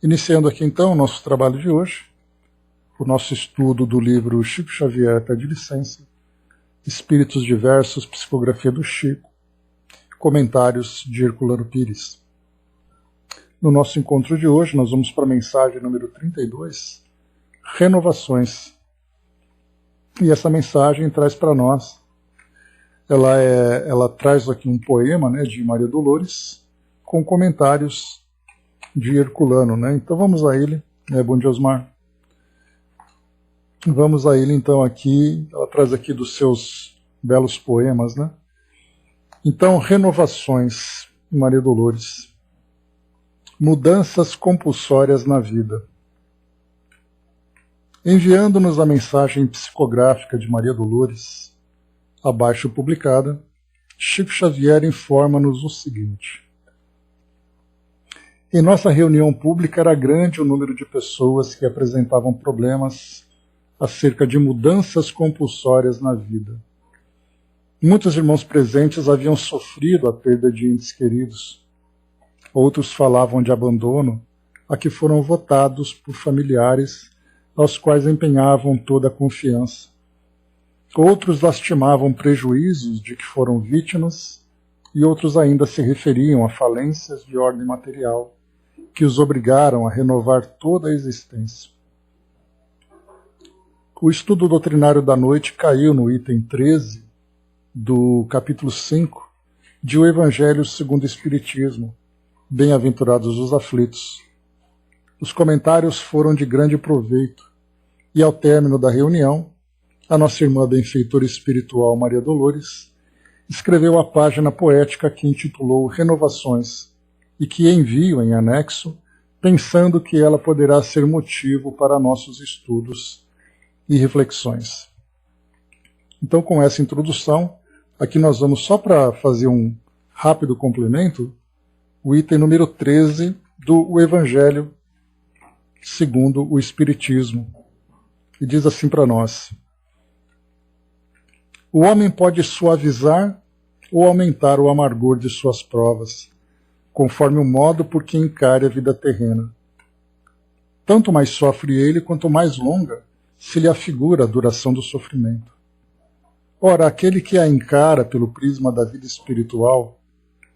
Iniciando aqui então o nosso trabalho de hoje, o nosso estudo do livro Chico Xavier Pede Licença, Espíritos Diversos, Psicografia do Chico, comentários de Herculano Pires. No nosso encontro de hoje, nós vamos para a mensagem número 32, Renovações. E essa mensagem traz para nós, ela traz aqui um poema, né, de Maria Dolores, com comentários de Herculano, né? Então vamos a ele, bom dia, Osmar. Vamos a ele então aqui, ela traz aqui dos seus belos poemas, né? Então, Renovações, Maria Dolores. Mudanças compulsórias na vida. Enviando-nos a mensagem psicográfica de Maria Dolores, abaixo publicada, Chico Xavier informa-nos o seguinte: em nossa reunião pública era grande o número de pessoas que apresentavam problemas acerca de mudanças compulsórias na vida. Muitos irmãos presentes haviam sofrido a perda de entes queridos. Outros falavam de abandono a que foram votados por familiares aos quais empenhavam toda a confiança. Outros lastimavam prejuízos de que foram vítimas e outros ainda se referiam a falências de ordem material que os obrigaram a renovar toda a existência. O estudo doutrinário da noite caiu no item 13 do capítulo 5 de O Evangelho segundo o Espiritismo, Bem-aventurados os aflitos. Os comentários foram de grande proveito e, ao término da reunião, a nossa irmã benfeitora espiritual Maria Dolores escreveu a página poética que intitulou Renovações e que envio em anexo, pensando que ela poderá ser motivo para nossos estudos e reflexões. Então, com essa introdução, aqui nós vamos só para fazer um rápido complemento, o item número 13 do Evangelho segundo o Espiritismo, que diz assim para nós: o homem pode suavizar ou aumentar o amargor de suas provas, conforme o modo por que encare a vida terrena. Tanto mais sofre ele, quanto mais longa se lhe afigura a duração do sofrimento. Ora, aquele que a encara pelo prisma da vida espiritual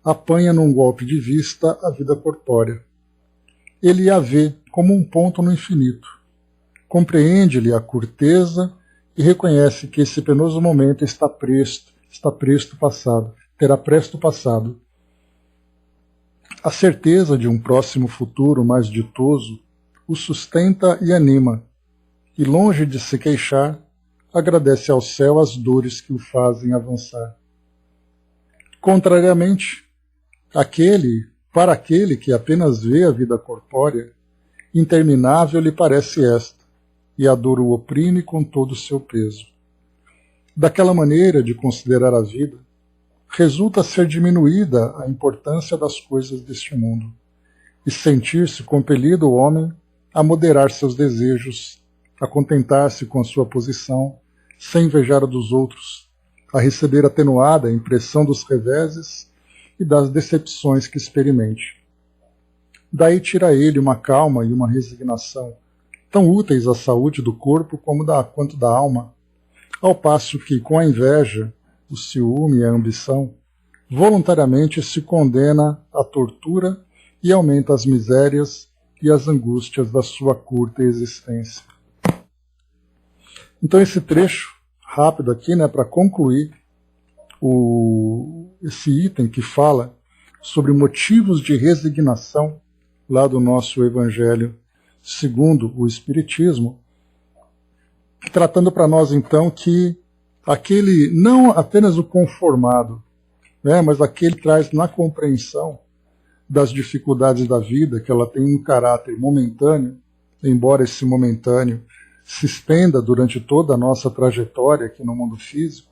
apanha num golpe de vista a vida corpórea. Ele a vê como um ponto no infinito, compreende-lhe a curteza e reconhece que esse penoso momento terá presto passado. A certeza de um próximo futuro mais ditoso o sustenta e anima, e longe de se queixar, agradece ao céu as dores que o fazem avançar. Contrariamente, para aquele que apenas vê a vida corpórea, interminável lhe parece esta, e a dor o oprime com todo o seu peso. Daquela maneira de considerar a vida, resulta ser diminuída a importância das coisas deste mundo, e sentir-se compelido o homem a moderar seus desejos, a contentar-se com a sua posição, sem invejar a dos outros, a receber atenuada a impressão dos reveses e das decepções que experimente. Daí tira ele uma calma e uma resignação, tão úteis à saúde do corpo quanto da alma, ao passo que, com a inveja, o ciúme e a ambição, voluntariamente se condena à tortura e aumenta as misérias e as angústias da sua curta existência. Então esse trecho rápido aqui, né, para concluir esse item que fala sobre motivos de resignação lá do nosso Evangelho segundo o Espiritismo, tratando para nós então que aquele, não apenas o conformado, né, mas aquele que traz na compreensão das dificuldades da vida, que ela tem um caráter momentâneo, embora esse momentâneo se estenda durante toda a nossa trajetória aqui no mundo físico,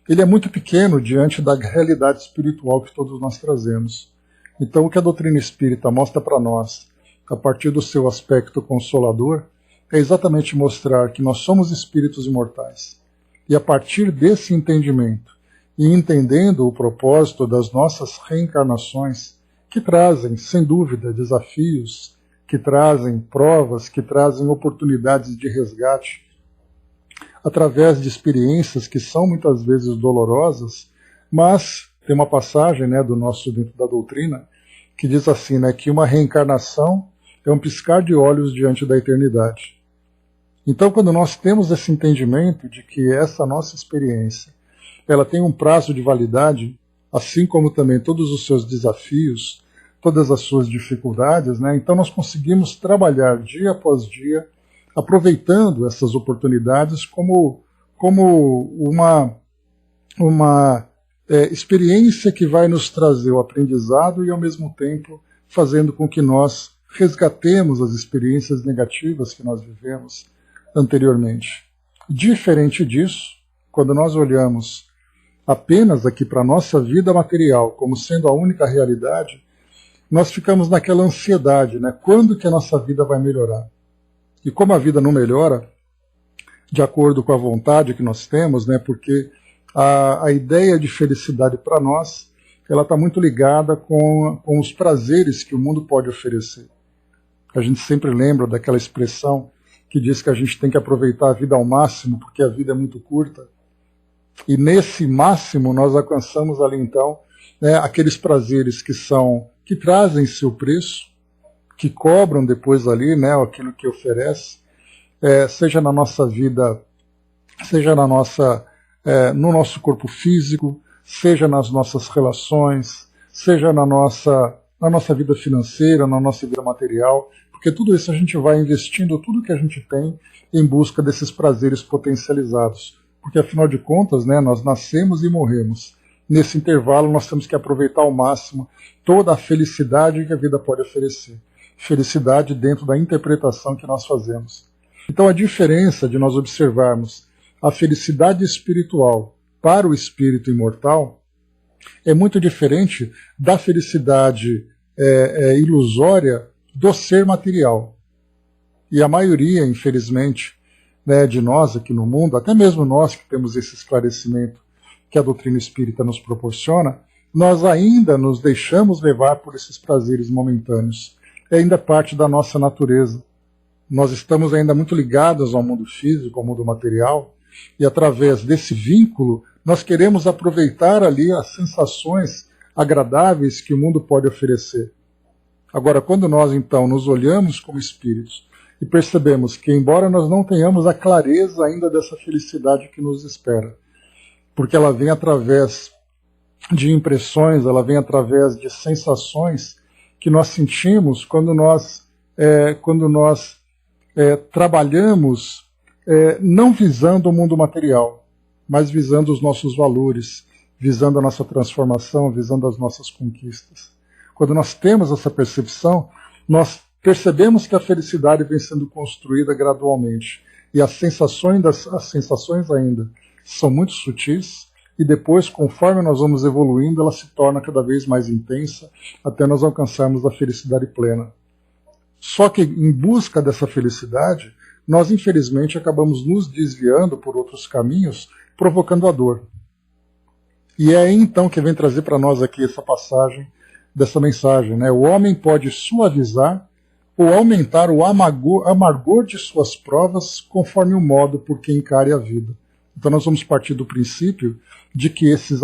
ele é muito pequeno diante da realidade espiritual que todos nós trazemos. Então, o que a doutrina espírita mostra para nós, a partir do seu aspecto consolador, é exatamente mostrar que nós somos espíritos imortais. E a partir desse entendimento, e entendendo o propósito das nossas reencarnações, que trazem, sem dúvida, desafios que trazem provas, que trazem oportunidades de resgate, através de experiências que são muitas vezes dolorosas, mas tem uma passagem, né, do nosso dentro da doutrina que diz assim, né, que uma reencarnação é um piscar de olhos diante da eternidade. Então, quando nós temos esse entendimento de que essa nossa experiência ela tem um prazo de validade, assim como também todos os seus desafios, todas as suas dificuldades, né, então nós conseguimos trabalhar dia após dia, aproveitando essas oportunidades como uma experiência que vai nos trazer o aprendizado e, ao mesmo tempo, fazendo com que nós resgatemos as experiências negativas que nós vivemos anteriormente. Diferente disso, quando nós olhamos apenas aqui para a nossa vida material como sendo a única realidade, nós ficamos naquela ansiedade, né? Quando que a nossa vida vai melhorar? E como a vida não melhora, de acordo com a vontade que nós temos, né? Porque a ideia de felicidade para nós, ela está muito ligada com os prazeres que o mundo pode oferecer. A gente sempre lembra daquela expressão que diz que a gente tem que aproveitar a vida ao máximo, porque a vida é muito curta. E nesse máximo nós alcançamos ali então, né, aqueles prazeres que trazem seu preço, que cobram depois ali, né, aquilo que oferece, seja na nossa vida, seja no nosso corpo físico, seja nas nossas relações, seja na nossa vida financeira, na nossa vida material, porque tudo isso a gente vai investindo tudo que a gente tem em busca desses prazeres potencializados. Porque afinal de contas, né, nós nascemos e morremos. Nesse intervalo nós temos que aproveitar ao máximo toda a felicidade que a vida pode oferecer. Felicidade dentro da interpretação que nós fazemos. Então a diferença de nós observarmos a felicidade espiritual para o espírito imortal é muito diferente da felicidade ilusória do ser material. E a maioria, infelizmente, né, de nós aqui no mundo, até mesmo nós que temos esse esclarecimento que a doutrina espírita nos proporciona, nós ainda nos deixamos levar por esses prazeres momentâneos. É ainda parte da nossa natureza. Nós estamos ainda muito ligados ao mundo físico, ao mundo material, e através desse vínculo nós queremos aproveitar ali as sensações agradáveis que o mundo pode oferecer. Agora, quando nós então nos olhamos como espíritos e percebemos que, embora nós não tenhamos a clareza ainda dessa felicidade que nos espera, porque ela vem através de impressões, ela vem através de sensações que nós sentimos quando nós trabalhamos não visando o mundo material, mas visando os nossos valores, visando a nossa transformação, visando as nossas conquistas. Quando nós temos essa percepção, nós percebemos que a felicidade vem sendo construída gradualmente. E as sensações ainda são muito sutis, e depois, conforme nós vamos evoluindo, ela se torna cada vez mais intensa, até nós alcançarmos a felicidade plena. Só que, em busca dessa felicidade, nós, infelizmente, acabamos nos desviando por outros caminhos, provocando a dor. E é aí, então, que vem trazer para nós aqui essa passagem, dessa mensagem, né? O homem pode suavizar ou aumentar o amargor de suas provas conforme o modo por que encare a vida. Então nós vamos partir do princípio de que esse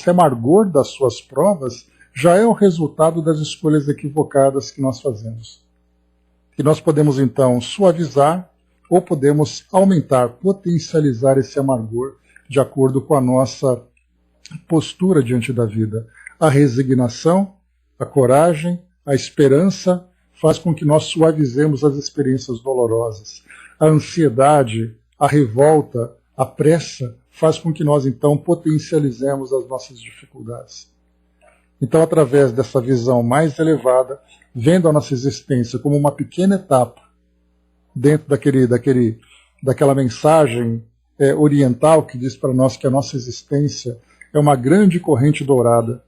amargor das suas provas já é o resultado das escolhas equivocadas que nós fazemos. E nós podemos então suavizar ou podemos aumentar, potencializar esse amargor de acordo com a nossa postura diante da vida. A resignação, a coragem, a esperança faz com que nós suavizemos as experiências dolorosas. A ansiedade, a revolta, a pressa faz com que nós então potencializemos as nossas dificuldades. Então, através dessa visão mais elevada, vendo a nossa existência como uma pequena etapa dentro daquela mensagem oriental que diz para nós que a nossa existência é uma grande corrente dourada.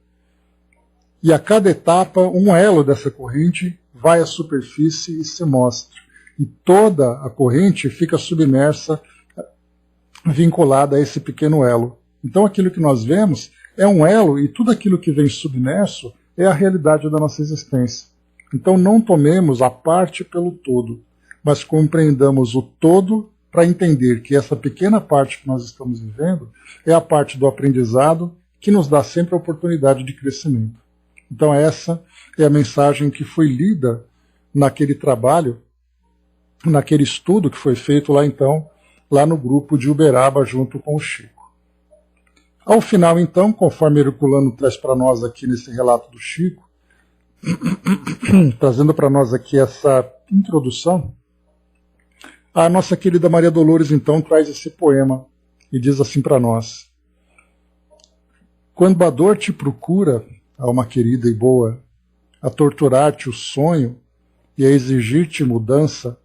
E a cada etapa, um elo dessa corrente vai à superfície e se mostra. E toda a corrente fica submersa, vinculada a esse pequeno elo. Então aquilo que nós vemos é um elo e tudo aquilo que vem submerso é a realidade da nossa existência. Então não tomemos a parte pelo todo, mas compreendamos o todo para entender que essa pequena parte que nós estamos vivendo é a parte do aprendizado que nos dá sempre a oportunidade de crescimento. Então essa é a mensagem que foi lida naquele trabalho, naquele estudo que foi feito lá no grupo de Uberaba junto com o Chico. Ao final então, conforme Herculano traz para nós aqui nesse relato do Chico, trazendo para nós aqui essa introdução, a nossa querida Maria Dolores, então, traz esse poema e diz assim para nós: quando a dor te procura, alma querida e boa, a torturar-te o sonho e a exigir-te mudança,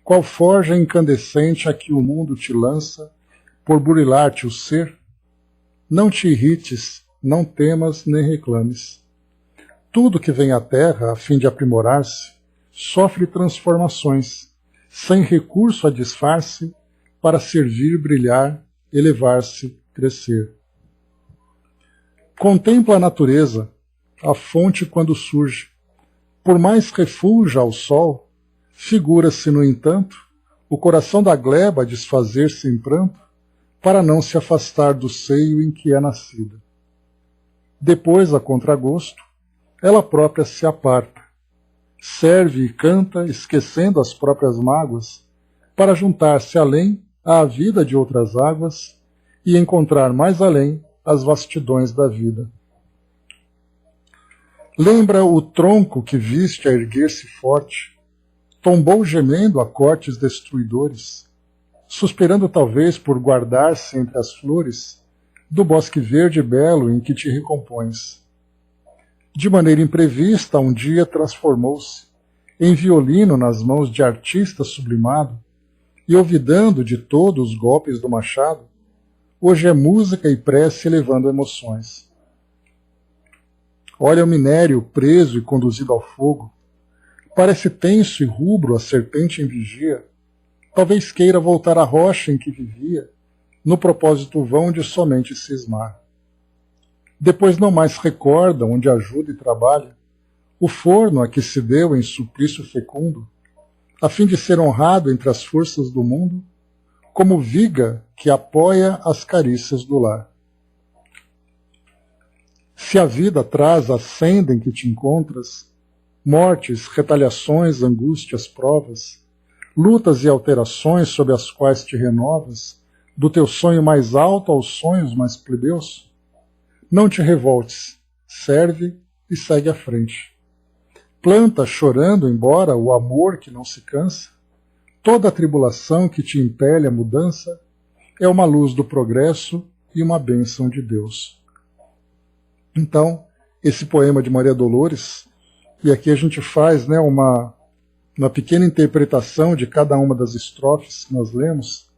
qual forja incandescente a que o mundo te lança, por burilar-te o ser? Não te irrites, não temas nem reclames. Tudo que vem à Terra a fim de aprimorar-se, sofre transformações, sem recurso a disfarce, para servir, brilhar, elevar-se, crescer. Contempla a natureza, a fonte quando surge. Por mais refulja ao sol, figura-se, no entanto, o coração da gleba desfazer-se em pranto, para não se afastar do seio em que é nascida. Depois, a contragosto, ela própria se aparta, serve e canta, esquecendo as próprias mágoas, para juntar-se além à vida de outras águas e encontrar mais além as vastidões da vida. Lembra o tronco que viste a erguer-se forte, tombou gemendo a cortes destruidores, suspirando talvez por guardar-se entre as flores do bosque verde e belo em que te recompões. De maneira imprevista, um dia transformou-se em violino nas mãos de artista sublimado, e olvidando de todo os golpes do machado, hoje é música e prece elevando emoções. Olha o minério preso e conduzido ao fogo, parece tenso e rubro a serpente em vigia, talvez queira voltar à rocha em que vivia, no propósito vão de somente cismar. Depois não mais recorda onde ajuda e trabalha, o forno a que se deu em suplício fecundo, a fim de ser honrado entre as forças do mundo, como viga que apoia as carícias do lar. Se a vida traz a senda em que te encontras, mortes, retaliações, angústias, provas, lutas e alterações sob as quais te renovas, do teu sonho mais alto aos sonhos mais plebeus, não te revoltes, serve e segue à frente. Planta chorando embora o amor que não se cansa, toda a tribulação que te impele à mudança é uma luz do progresso e uma bênção de Deus. Então, esse poema de Maria Dolores, e aqui a gente faz uma pequena interpretação de cada uma das estrofes que nós lemos,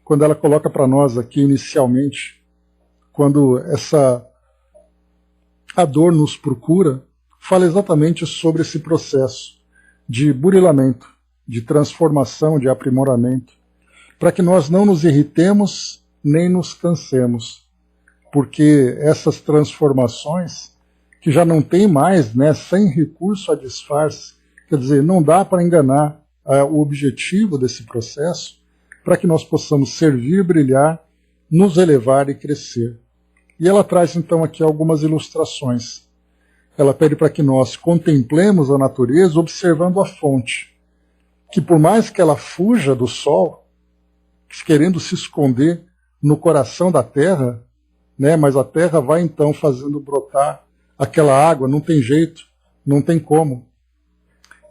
quando ela coloca para nós aqui inicialmente, quando a dor nos procura, fala exatamente sobre esse processo de burilamento, de transformação, de aprimoramento, para que nós não nos irritemos nem nos cansemos, porque essas transformações, que já não tem mais, sem recurso a disfarce, quer dizer, não dá para enganar o objetivo desse processo, para que nós possamos servir, brilhar, nos elevar e crescer. E ela traz então aqui algumas ilustrações. Ela pede para que nós contemplemos a natureza observando a fonte, que por mais que ela fuja do sol, querendo se esconder no coração da terra, mas a terra vai então fazendo brotar aquela água, não tem jeito, não tem como.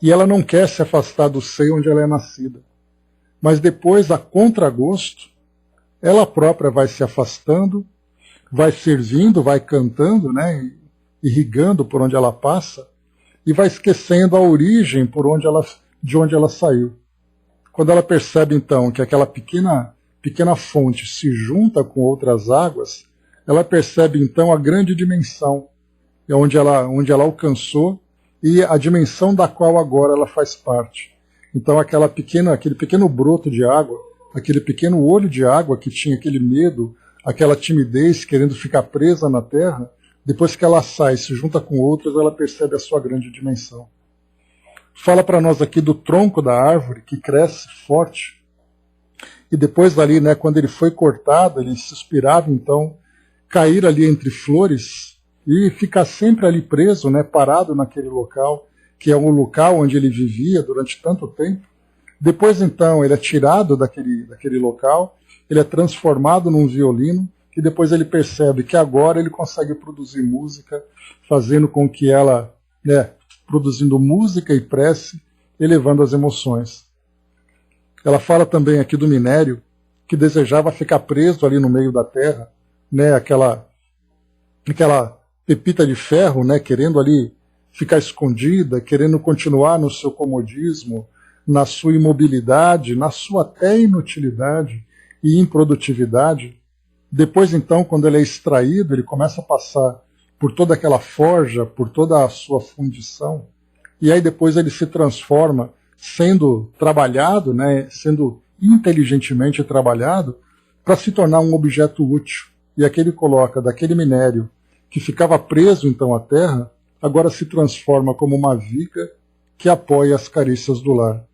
E ela não quer se afastar do seio onde ela é nascida. Mas depois, a contragosto, ela própria vai se afastando, vai servindo, vai cantando, irrigando por onde ela passa, e vai esquecendo a origem de onde ela saiu. Quando ela percebe, então, que aquela pequena fonte se junta com outras águas, ela percebe, então, a grande dimensão onde ela alcançou e a dimensão da qual agora ela faz parte. Então, aquele pequeno broto de água, aquele pequeno olho de água que tinha aquele medo, aquela timidez, querendo ficar presa na terra, depois que ela sai e se junta com outras, ela percebe a sua grande dimensão. Fala para nós aqui do tronco da árvore que cresce forte. E depois dali, né, quando ele foi cortado, ele se inspirava então cair ali entre flores e ficar sempre ali preso, né, parado naquele local, que é um local onde ele vivia durante tanto tempo. Depois então ele é tirado daquele local, ele é transformado num violino, e depois ele percebe que agora ele consegue produzir música, fazendo com que ela, né, produzindo música e prece, elevando as emoções. Ela fala também aqui do minério, que desejava ficar preso ali no meio da terra, né, aquela pepita de ferro, né, querendo ali ficar escondida, querendo continuar no seu comodismo, na sua imobilidade, na sua até inutilidade e improdutividade. Depois, então, quando ele é extraído, ele começa a passar por toda aquela forja, por toda a sua fundição, e aí depois ele se transforma, sendo trabalhado, né, sendo inteligentemente trabalhado, para se tornar um objeto útil. E aqui ele coloca daquele minério que ficava preso então à terra, agora se transforma como uma viga que apoia as carícias do lar.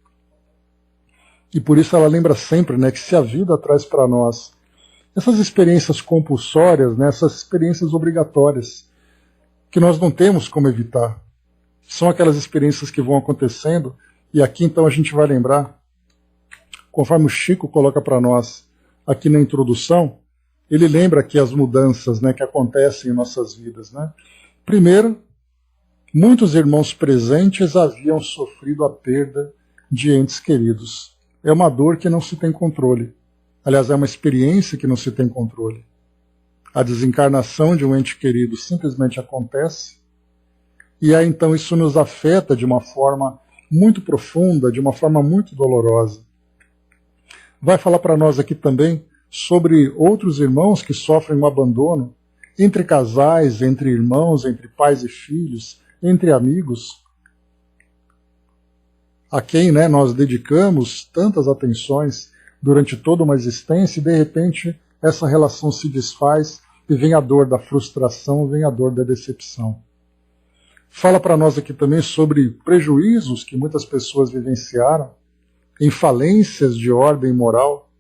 E por isso ela lembra sempre, né, que se a vida traz para nós essas experiências compulsórias, né, essas experiências obrigatórias, que nós não temos como evitar, são aquelas experiências que vão acontecendo, e aqui então a gente vai lembrar, conforme o Chico coloca para nós aqui na introdução, ele lembra aqui as mudanças, né, que acontecem em nossas vidas. Né? Primeiro, muitos irmãos presentes haviam sofrido a perda de entes queridos. É uma dor que não se tem controle. Aliás, é uma experiência que não se tem controle. A desencarnação de um ente querido simplesmente acontece, e aí então isso nos afeta de uma forma muito profunda, de uma forma muito dolorosa. Vai falar para nós aqui também sobre outros irmãos que sofrem um abandono, entre casais, entre irmãos, entre pais e filhos, entre amigos, a quem, né, nós dedicamos tantas atenções durante toda uma existência, e de repente essa relação se desfaz e vem a dor da frustração, vem a dor da decepção. Fala para nós aqui também sobre prejuízos que muitas pessoas vivenciaram em falências de ordem moral,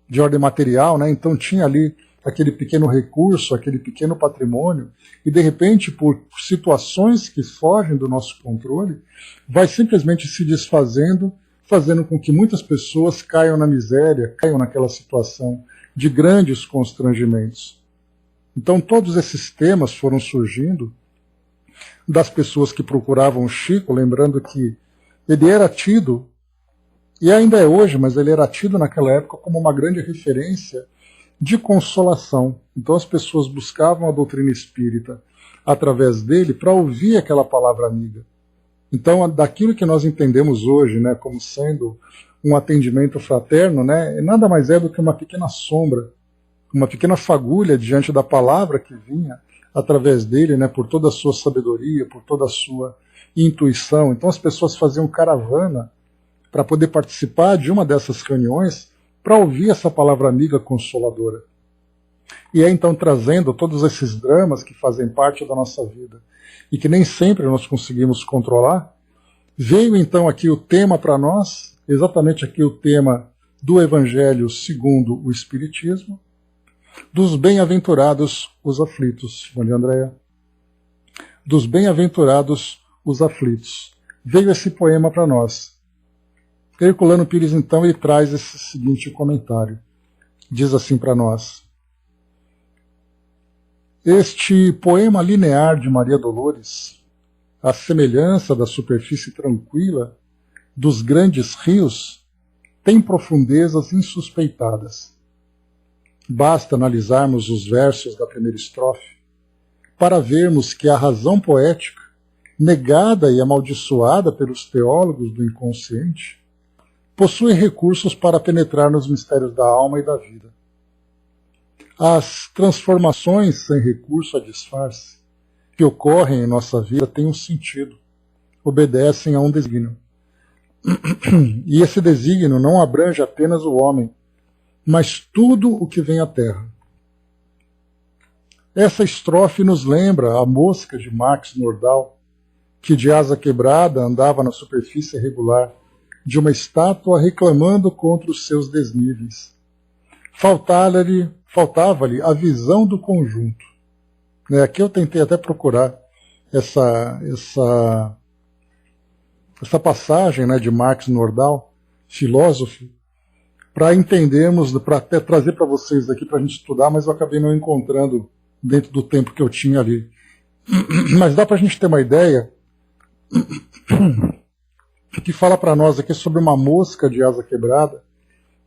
de ordem material, né? Então tinha ali aquele pequeno recurso, aquele pequeno patrimônio, e de repente, por situações que fogem do nosso controle, vai simplesmente se desfazendo, fazendo com que muitas pessoas caiam na miséria, caiam naquela situação de grandes constrangimentos. Então todos esses temas foram surgindo das pessoas que procuravam o Chico, lembrando que ele era tido, e ainda é hoje, mas ele era tido naquela época como uma grande referência de consolação. Então as pessoas buscavam a doutrina espírita através dele para ouvir aquela palavra amiga. Então, daquilo que nós entendemos hoje, né, como sendo um atendimento fraterno, né, nada mais é do que uma pequena sombra, uma pequena fagulha diante da palavra que vinha através dele, né, por toda a sua sabedoria, por toda a sua intuição. Então as pessoas faziam caravana para poder participar de uma dessas reuniões, para ouvir essa palavra amiga consoladora. E é então trazendo todos esses dramas que fazem parte da nossa vida e que nem sempre nós conseguimos controlar, veio então aqui o tema para nós, exatamente aqui o tema do Evangelho segundo o Espiritismo, dos bem-aventurados os aflitos. Bom dia, Andréia. Dos bem-aventurados os aflitos. Veio esse poema para nós. Herculano Pires, então, ele traz esse seguinte comentário. Diz assim para nós: este poema linear de Maria Dolores, à semelhança da superfície tranquila dos grandes rios, tem profundezas insuspeitadas. Basta analisarmos os versos da primeira estrofe para vermos que a razão poética, negada e amaldiçoada pelos teólogos do inconsciente, possui recursos para penetrar nos mistérios da alma e da vida. As transformações sem recurso a disfarce que ocorrem em nossa vida têm um sentido, obedecem a um desígnio. E esse desígnio não abrange apenas o homem, mas tudo o que vem à terra. Essa estrofe nos lembra a mosca de Max Nordau, que de asa quebrada andava na superfície irregular de uma estátua reclamando contra os seus desníveis. Faltava-lhe a visão do conjunto. Aqui eu tentei até procurar essa passagem, de Marx Nordau, filósofo, para entendermos, para até trazer para vocês aqui para a gente estudar, mas eu acabei não encontrando dentro do tempo que eu tinha ali. Mas dá para a gente ter uma ideia que fala para nós aqui sobre uma mosca de asa quebrada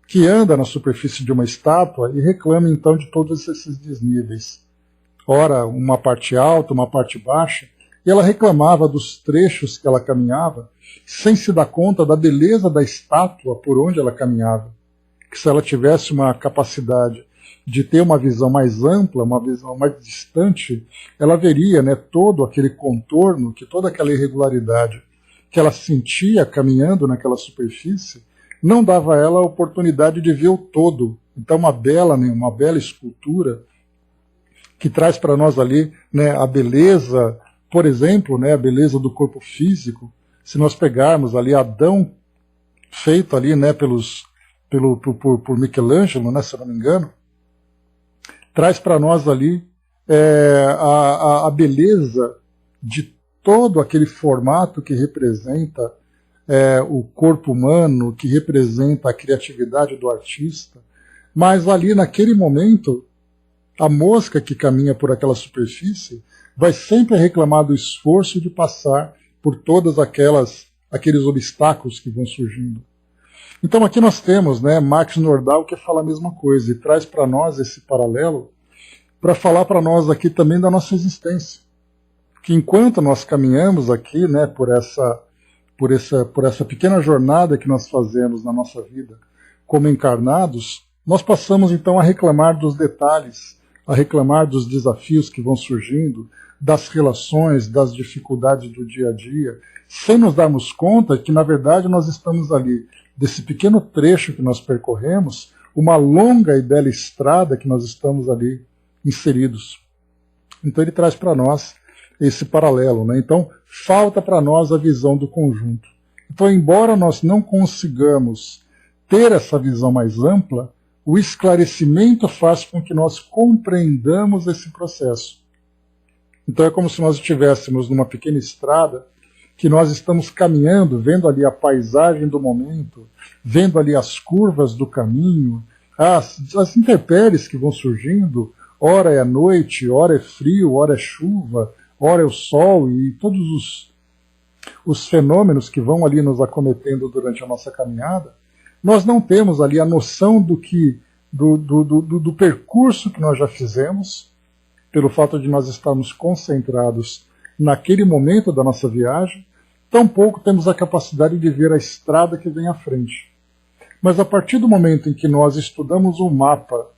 que anda na superfície de uma estátua e reclama então de todos esses desníveis. Ora, uma parte alta, uma parte baixa, e ela reclamava dos trechos que ela caminhava, sem se dar conta da beleza da estátua por onde ela caminhava. Que se ela tivesse uma capacidade de ter uma visão mais ampla, uma visão mais distante, ela veria todo aquele contorno, que toda aquela irregularidade que ela sentia caminhando naquela superfície, não dava a ela a oportunidade de ver o todo. Então uma bela escultura que traz para nós ali a beleza, por exemplo, a beleza do corpo físico. Se nós pegarmos ali Adão, feito ali por Michelangelo, se eu não me engano, traz para nós ali a beleza de todo aquele formato que representa o corpo humano, que representa a criatividade do artista. Mas ali naquele momento, a mosca que caminha por aquela superfície vai sempre reclamar do esforço de passar por todas aqueles obstáculos que vão surgindo. Então aqui nós temos Marx Nordau, que fala a mesma coisa e traz para nós esse paralelo para falar para nós aqui também da nossa existência. Que enquanto nós caminhamos aqui por essa pequena jornada que nós fazemos na nossa vida como encarnados, nós passamos então a reclamar dos detalhes, a reclamar dos desafios que vão surgindo, das relações, das dificuldades do dia a dia, sem nos darmos conta que na verdade nós estamos ali, desse pequeno trecho que nós percorremos, uma longa e bela estrada que nós estamos ali inseridos. Então ele traz para nós esse paralelo. Então falta para nós a visão do conjunto. Então, embora nós não consigamos ter essa visão mais ampla, o esclarecimento faz com que nós compreendamos esse processo. Então é como se nós estivéssemos numa pequena estrada, que nós estamos caminhando, vendo ali a paisagem do momento, vendo ali as curvas do caminho, as intempéries que vão surgindo, ora é noite, ora é frio, ora é chuva, ora é o sol e todos os fenômenos que vão ali nos acometendo durante a nossa caminhada, nós não temos ali a noção do percurso que nós já fizemos, pelo fato de nós estarmos concentrados naquele momento da nossa viagem, tampouco temos a capacidade de ver a estrada que vem à frente. Mas a partir do momento em que nós estudamos um mapa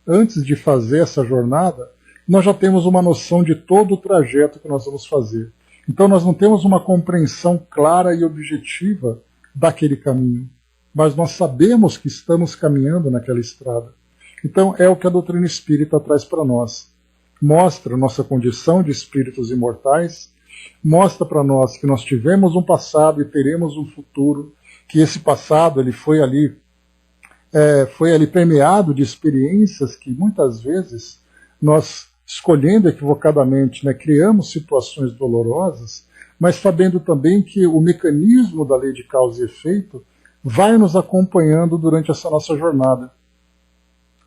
antes de fazer essa jornada, nós já temos uma noção de todo o trajeto que nós vamos fazer. Então nós não temos uma compreensão clara e objetiva daquele caminho, mas nós sabemos que estamos caminhando naquela estrada. Então é o que a doutrina espírita traz para nós. Mostra nossa condição de espíritos imortais, mostra para nós que nós tivemos um passado e teremos um futuro, que esse passado ele foi ali permeado de experiências que muitas vezes nós, escolhendo equivocadamente, criamos situações dolorosas, mas sabendo também que o mecanismo da lei de causa e efeito vai nos acompanhando durante essa nossa jornada.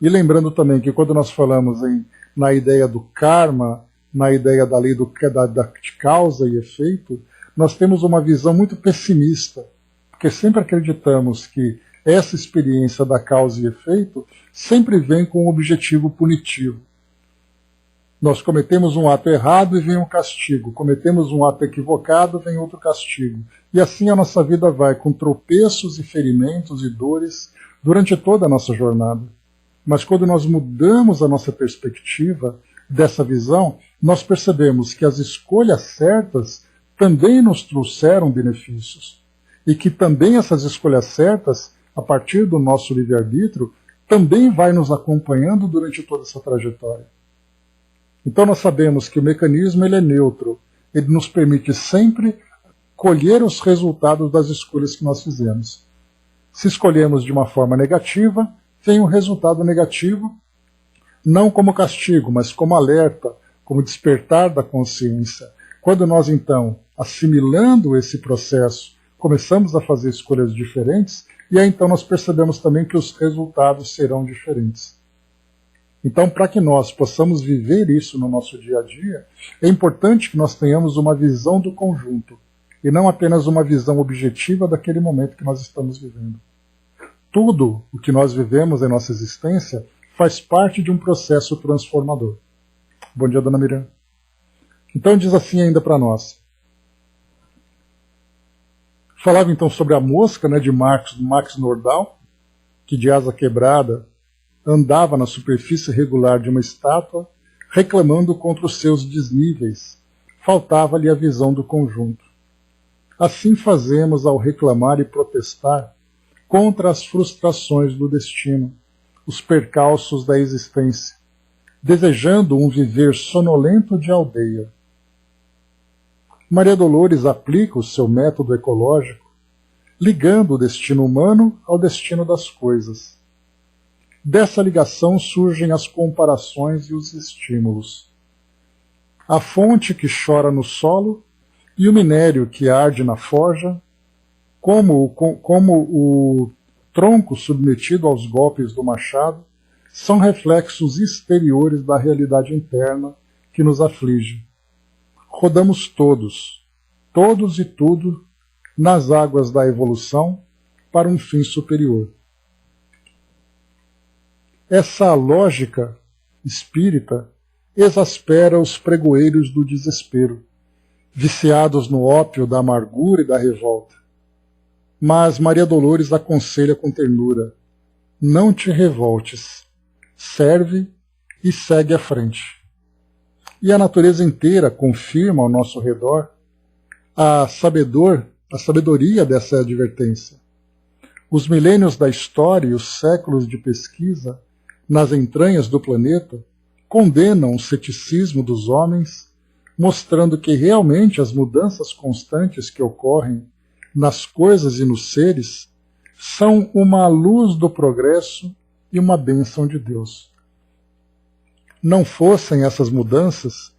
E lembrando também que quando nós falamos na ideia do karma, na ideia da lei de causa e efeito, nós temos uma visão muito pessimista, porque sempre acreditamos que essa experiência da causa e efeito sempre vem com um objetivo punitivo. Nós cometemos um ato errado e vem um castigo. Cometemos um ato equivocado, vem outro castigo. E assim a nossa vida vai, com tropeços e ferimentos e dores durante toda a nossa jornada. Mas quando nós mudamos a nossa perspectiva dessa visão, nós percebemos que as escolhas certas também nos trouxeram benefícios. E que também essas escolhas certas, a partir do nosso livre-arbítrio, também vai nos acompanhando durante toda essa trajetória. Então nós sabemos que o mecanismo ele é neutro, ele nos permite sempre colher os resultados das escolhas que nós fizemos. Se escolhemos de uma forma negativa, vem um resultado negativo, não como castigo, mas como alerta, como despertar da consciência. Quando nós, então, assimilando esse processo, começamos a fazer escolhas diferentes, e aí então nós percebemos também que os resultados serão diferentes. Então, para que nós possamos viver isso no nosso dia a dia, é importante que nós tenhamos uma visão do conjunto, e não apenas uma visão objetiva daquele momento que nós estamos vivendo. Tudo o que nós vivemos em nossa existência faz parte de um processo transformador. Bom dia, dona Miriam. Então diz assim ainda para nós. Falava então sobre a mosca, né, de Max Nordau, que de asa quebrada andava na superfície regular de uma estátua, reclamando contra os seus desníveis. Faltava-lhe a visão do conjunto. Assim fazemos ao reclamar e protestar contra as frustrações do destino, os percalços da existência, desejando um viver sonolento de aldeia. Maria Dolores aplica o seu método ecológico, ligando o destino humano ao destino das coisas. Dessa ligação surgem as comparações e os estímulos. A fonte que chora no solo e o minério que arde na forja, como o tronco submetido aos golpes do machado, são reflexos exteriores da realidade interna que nos aflige. Rodamos todos e tudo, nas águas da evolução para um fim superior. Essa lógica espírita exaspera os pregoeiros do desespero, viciados no ópio da amargura e da revolta. Mas Maria Dolores aconselha com ternura: não te revoltes, serve e segue à frente. E a natureza inteira confirma ao nosso redor a sabedoria dessa advertência. Os milênios da história e os séculos de pesquisa nas entranhas do planeta condenam o ceticismo dos homens, mostrando que realmente as mudanças constantes que ocorrem nas coisas e nos seres são uma luz do progresso e uma bênção de Deus. Não fossem essas mudanças,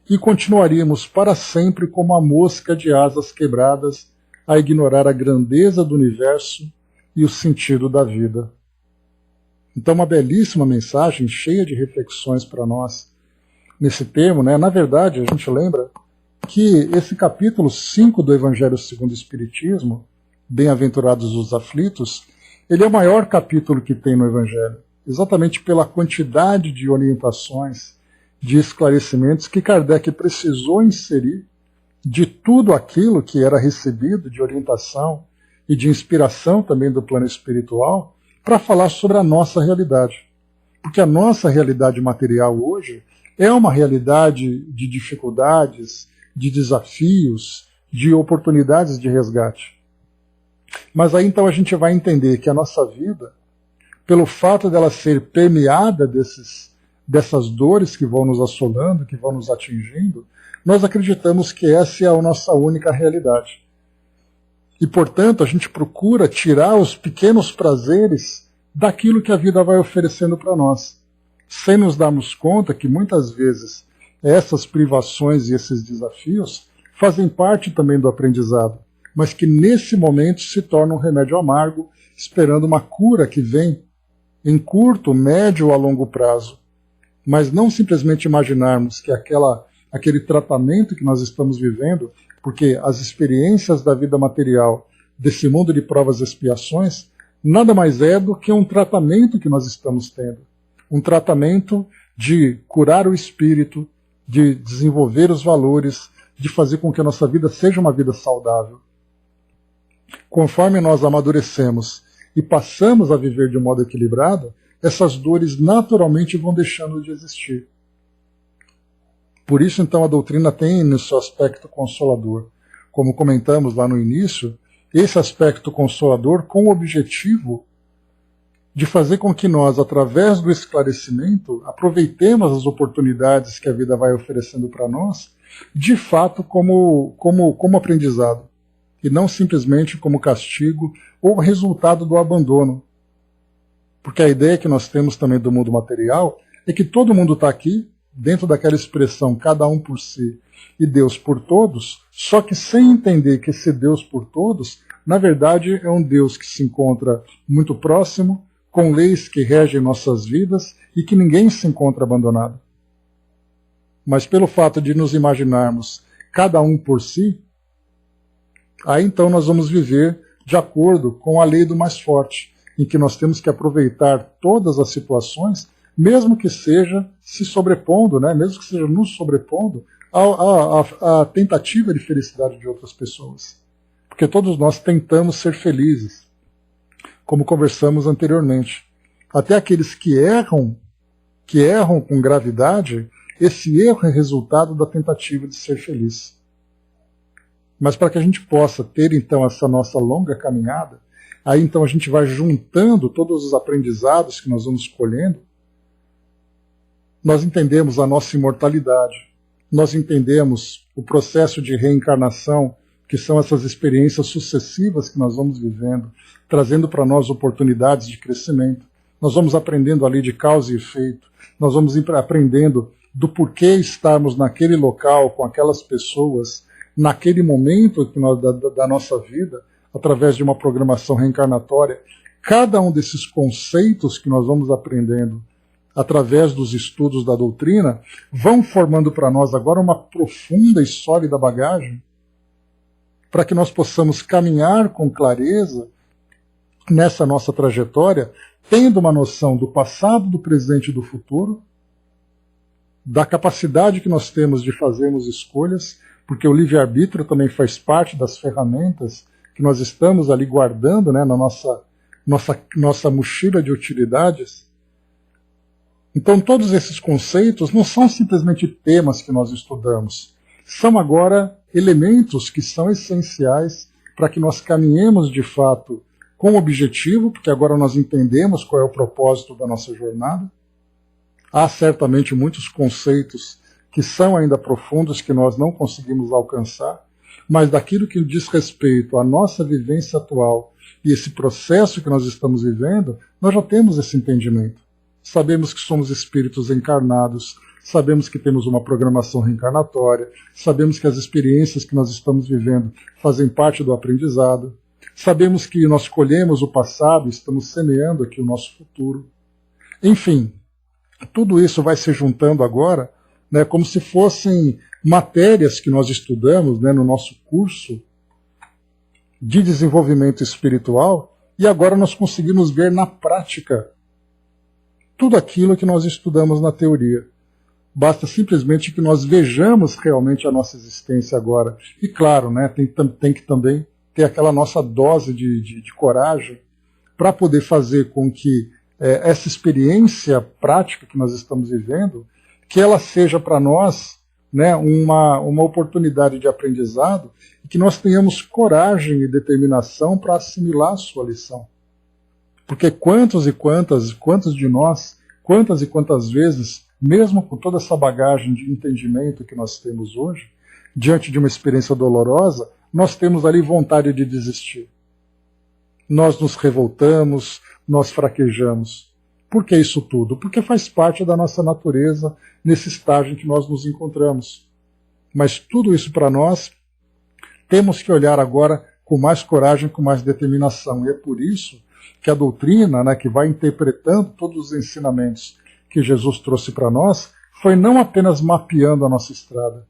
e continuaríamos para sempre como a mosca de asas quebradas a ignorar a grandeza do universo e o sentido da vida. Então, uma belíssima mensagem cheia de reflexões para nós nesse termo, né? Na verdade, a gente lembra que esse capítulo 5 do Evangelho segundo o Espiritismo, Bem-aventurados os aflitos, ele é o maior capítulo que tem no Evangelho, exatamente pela quantidade de orientações, de esclarecimentos que Kardec precisou inserir de tudo aquilo que era recebido de orientação e de inspiração também do plano espiritual, para falar sobre a nossa realidade. Porque a nossa realidade material hoje é uma realidade de dificuldades, de desafios, de oportunidades de resgate. Mas aí então a gente vai entender que a nossa vida, pelo fato dela ser permeada dessas dores que vão nos assolando, que vão nos atingindo, nós acreditamos que essa é a nossa única realidade. E, portanto, a gente procura tirar os pequenos prazeres daquilo que a vida vai oferecendo para nós, sem nos darmos conta que muitas vezes essas privações e esses desafios fazem parte também do aprendizado, mas que nesse momento se tornam um remédio amargo, esperando uma cura que vem em curto, médio ou a longo prazo. Mas não simplesmente imaginarmos que aquele tratamento que nós estamos vivendo, porque as experiências da vida material, desse mundo de provas e expiações, nada mais é do que um tratamento que nós estamos tendo. Um tratamento de curar o espírito, de desenvolver os valores, de fazer com que a nossa vida seja uma vida saudável. Conforme nós amadurecemos e passamos a viver de um modo equilibrado, essas dores naturalmente vão deixando de existir. Por isso, então, a doutrina tem no seu aspecto consolador. Como comentamos lá no início, esse aspecto consolador com o objetivo de fazer com que nós, através do esclarecimento, aproveitemos as oportunidades que a vida vai oferecendo para nós de fato como aprendizado, e não simplesmente como castigo ou resultado do abandono. Porque a ideia que nós temos também do mundo material é que todo mundo está aqui, dentro daquela expressão cada um por si e Deus por todos, só que sem entender que esse Deus por todos, na verdade, é um Deus que se encontra muito próximo, com leis que regem nossas vidas e que ninguém se encontra abandonado. Mas pelo fato de nos imaginarmos cada um por si, aí então nós vamos viver de acordo com a lei do mais forte, em que nós temos que aproveitar todas as situações, mesmo que seja se sobrepondo, né, mesmo que seja nos sobrepondo à tentativa de felicidade de outras pessoas. Porque todos nós tentamos ser felizes, como conversamos anteriormente. Até aqueles que erram com gravidade, esse erro é resultado da tentativa de ser feliz. Mas para que a gente possa ter então essa nossa longa caminhada, aí então a gente vai juntando todos os aprendizados que nós vamos colhendo, nós entendemos a nossa imortalidade, nós entendemos o processo de reencarnação, que são essas experiências sucessivas que nós vamos vivendo, trazendo para nós oportunidades de crescimento. Nós vamos aprendendo ali de causa e efeito, nós vamos aprendendo do porquê estarmos naquele local, com aquelas pessoas, naquele momento da nossa vida, através de uma programação reencarnatória. Cada um desses conceitos que nós vamos aprendendo através dos estudos da doutrina, vão formando para nós agora uma profunda e sólida bagagem para que nós possamos caminhar com clareza nessa nossa trajetória, tendo uma noção do passado, do presente e do futuro, da capacidade que nós temos de fazermos escolhas, porque o livre-arbítrio também faz parte das ferramentas que nós estamos ali guardando, né, na nossa mochila de utilidades. Então todos esses conceitos não são simplesmente temas que nós estudamos, são agora elementos que são essenciais para que nós caminhemos de fato com o objetivo, porque agora nós entendemos qual é o propósito da nossa jornada. Há certamente muitos conceitos que são ainda profundos, que nós não conseguimos alcançar, mas daquilo que diz respeito à nossa vivência atual e esse processo que nós estamos vivendo, nós já temos esse entendimento. Sabemos que somos espíritos encarnados, sabemos que temos uma programação reencarnatória, sabemos que as experiências que nós estamos vivendo fazem parte do aprendizado, sabemos que nós colhemos o passado e estamos semeando aqui o nosso futuro. Enfim, tudo isso vai se juntando agora, né, como se fossem matérias que nós estudamos, né, no nosso curso de desenvolvimento espiritual, e agora nós conseguimos ver na prática tudo aquilo que nós estudamos na teoria. Basta simplesmente que nós vejamos realmente a nossa existência agora. E claro, né, tem que também ter aquela nossa dose de coragem para poder fazer com que essa experiência prática que nós estamos vivendo, que ela seja para nós, né, uma oportunidade de aprendizado, e que nós tenhamos coragem e determinação para assimilar a sua lição. Porque quantos de nós, quantas e quantas vezes, mesmo com toda essa bagagem de entendimento que nós temos hoje, diante de uma experiência dolorosa, nós temos ali vontade de desistir. Nós nos revoltamos, nós fraquejamos. Por que isso tudo? Porque faz parte da nossa natureza nesse estágio em que nós nos encontramos. Mas tudo isso para nós, temos que olhar agora com mais coragem, com mais determinação. E é por isso que a doutrina, né, que vai interpretando todos os ensinamentos que Jesus trouxe para nós, foi não apenas mapeando a nossa estrada,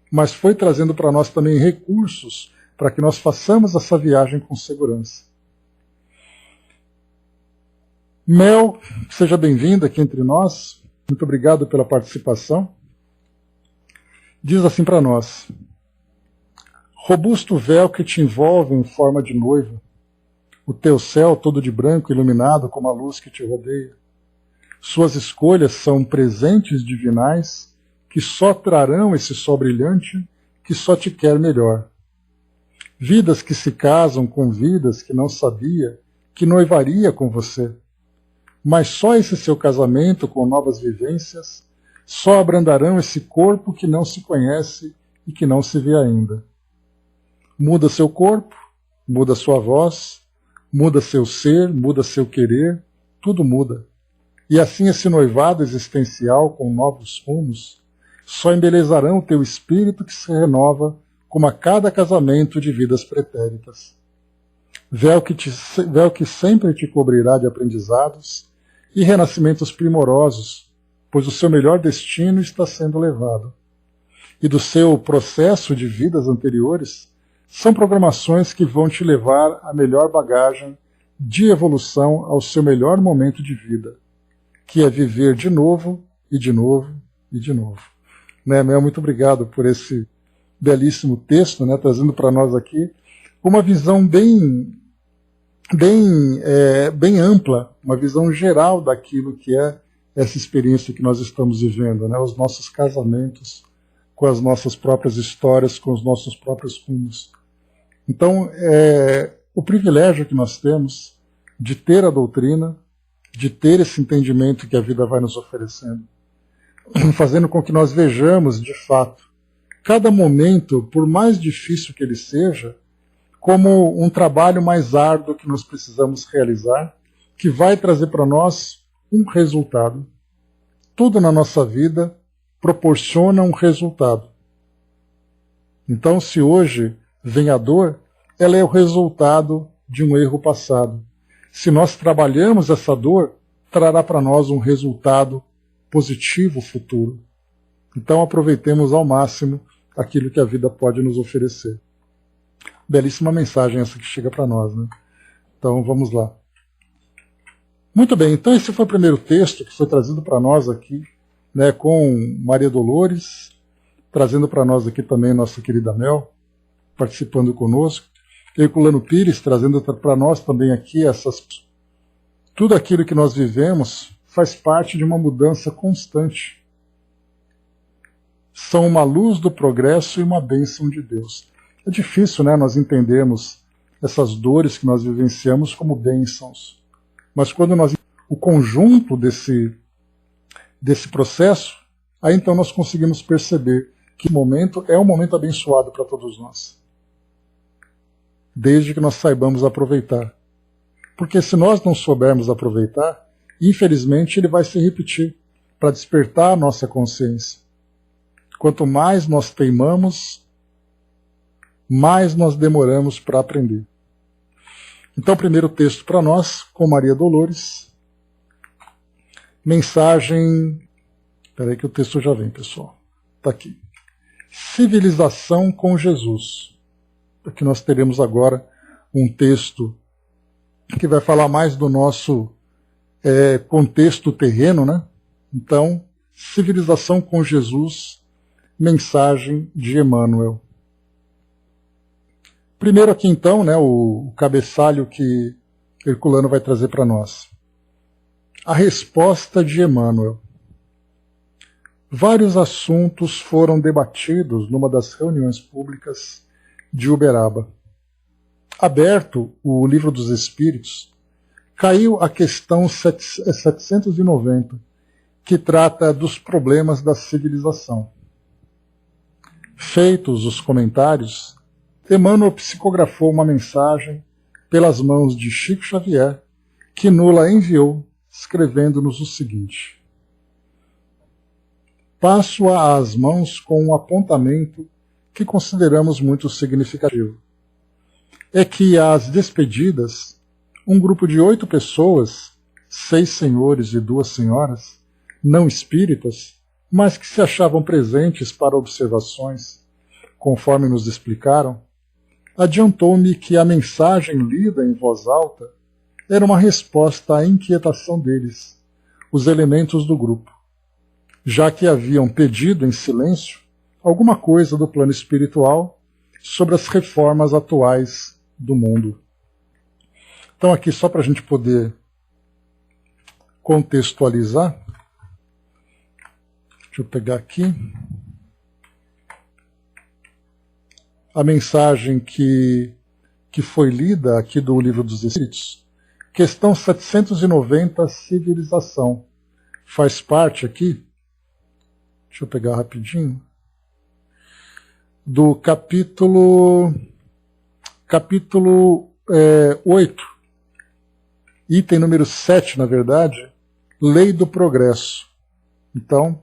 mas foi trazendo para nós também recursos para que nós façamos essa viagem com segurança. Mel, seja bem-vinda aqui entre nós. Muito obrigado pela participação. Diz assim para nós: robusto véu que te envolve em forma de noiva, o teu céu todo de branco iluminado como a luz que te rodeia. Suas escolhas são presentes divinais que só trarão esse sol brilhante que só te quer melhor. Vidas que se casam com vidas que não sabia que noivaria com você. Mas só esse seu casamento com novas vivências só abrandarão esse corpo que não se conhece e que não se vê ainda. Muda seu corpo, muda sua voz, muda seu ser, muda seu querer, tudo muda. E assim esse noivado existencial com novos rumos só embelezarão o teu espírito que se renova como a cada casamento de vidas pretéritas. Véu que sempre te cobrirá de aprendizados e renascimentos primorosos, pois o seu melhor destino está sendo levado. E do seu processo de vidas anteriores, são programações que vão te levar à melhor bagagem de evolução ao seu melhor momento de vida, que é viver de novo, e de novo, e de novo. Né, Mel, muito obrigado por esse belíssimo texto, né, trazendo para nós aqui uma visão bem ampla, uma visão geral daquilo que é essa experiência que nós estamos vivendo, né, os nossos casamentos com as nossas próprias histórias, com os nossos próprios rumos. Então, o privilégio que nós temos de ter a doutrina, de ter esse entendimento que a vida vai nos oferecendo, fazendo com que nós vejamos, de fato, cada momento, por mais difícil que ele seja, como um trabalho mais árduo que nós precisamos realizar, que vai trazer para nós um resultado. Tudo na nossa vida proporciona um resultado. Então, se hoje vem a dor, ela é o resultado de um erro passado. Se nós trabalhamos essa dor, trará para nós um resultado positivo futuro. Então, aproveitemos ao máximo aquilo que a vida pode nos oferecer. Belíssima mensagem essa que chega para nós, né? Então, vamos lá. Muito bem, então esse foi o primeiro texto que foi trazido para nós aqui, né, com Maria Dolores, trazendo para nós aqui também nossa querida Mel, participando conosco, Herculano Pires, trazendo para nós também aqui tudo aquilo que nós vivemos faz parte de uma mudança constante. São uma luz do progresso e uma bênção de Deus. É difícil, né, nós entendermos essas dores que nós vivenciamos como bênçãos. Mas quando o conjunto desse processo, aí então nós conseguimos perceber que o momento é um momento abençoado para todos nós. Desde que nós saibamos aproveitar. Porque se nós não soubermos aproveitar, infelizmente ele vai se repetir para despertar a nossa consciência. Quanto mais nós teimamos, mais nós demoramos para aprender. Então, o primeiro texto para nós, com Maria Dolores. Mensagem... Espera aí que o texto já vem, pessoal. Está aqui. Civilização com Jesus. Aqui nós teremos agora um texto que vai falar mais do nosso contexto terreno, né? Então, civilização com Jesus, mensagem de Emmanuel. Primeiro aqui então, né, o cabeçalho que Herculano vai trazer para nós. A resposta de Emmanuel. Vários assuntos foram debatidos numa das reuniões públicas de Uberaba. Aberto o Livro dos Espíritos, caiu a questão 790, que trata dos problemas da civilização. Feitos os comentários, Emmanuel psicografou uma mensagem pelas mãos de Chico Xavier, que Nula enviou, escrevendo-nos o seguinte: passo-a às mãos com um apontamento que consideramos muito significativo. É que às despedidas, um grupo de 8 pessoas, 6 senhores e 2 senhoras, não espíritas, mas que se achavam presentes para observações, conforme nos explicaram, adiantou-me que a mensagem lida em voz alta era uma resposta à inquietação deles, os elementos do grupo, já que haviam pedido em silêncio alguma coisa do plano espiritual sobre as reformas atuais do mundo. Então aqui, só para a gente poder contextualizar, deixa eu pegar aqui a mensagem que foi lida aqui do Livro dos Espíritos, questão 790, civilização. Faz parte aqui Deixa eu pegar rapidinho. Do capítulo 8, item número 7, na verdade, Lei do Progresso. Então,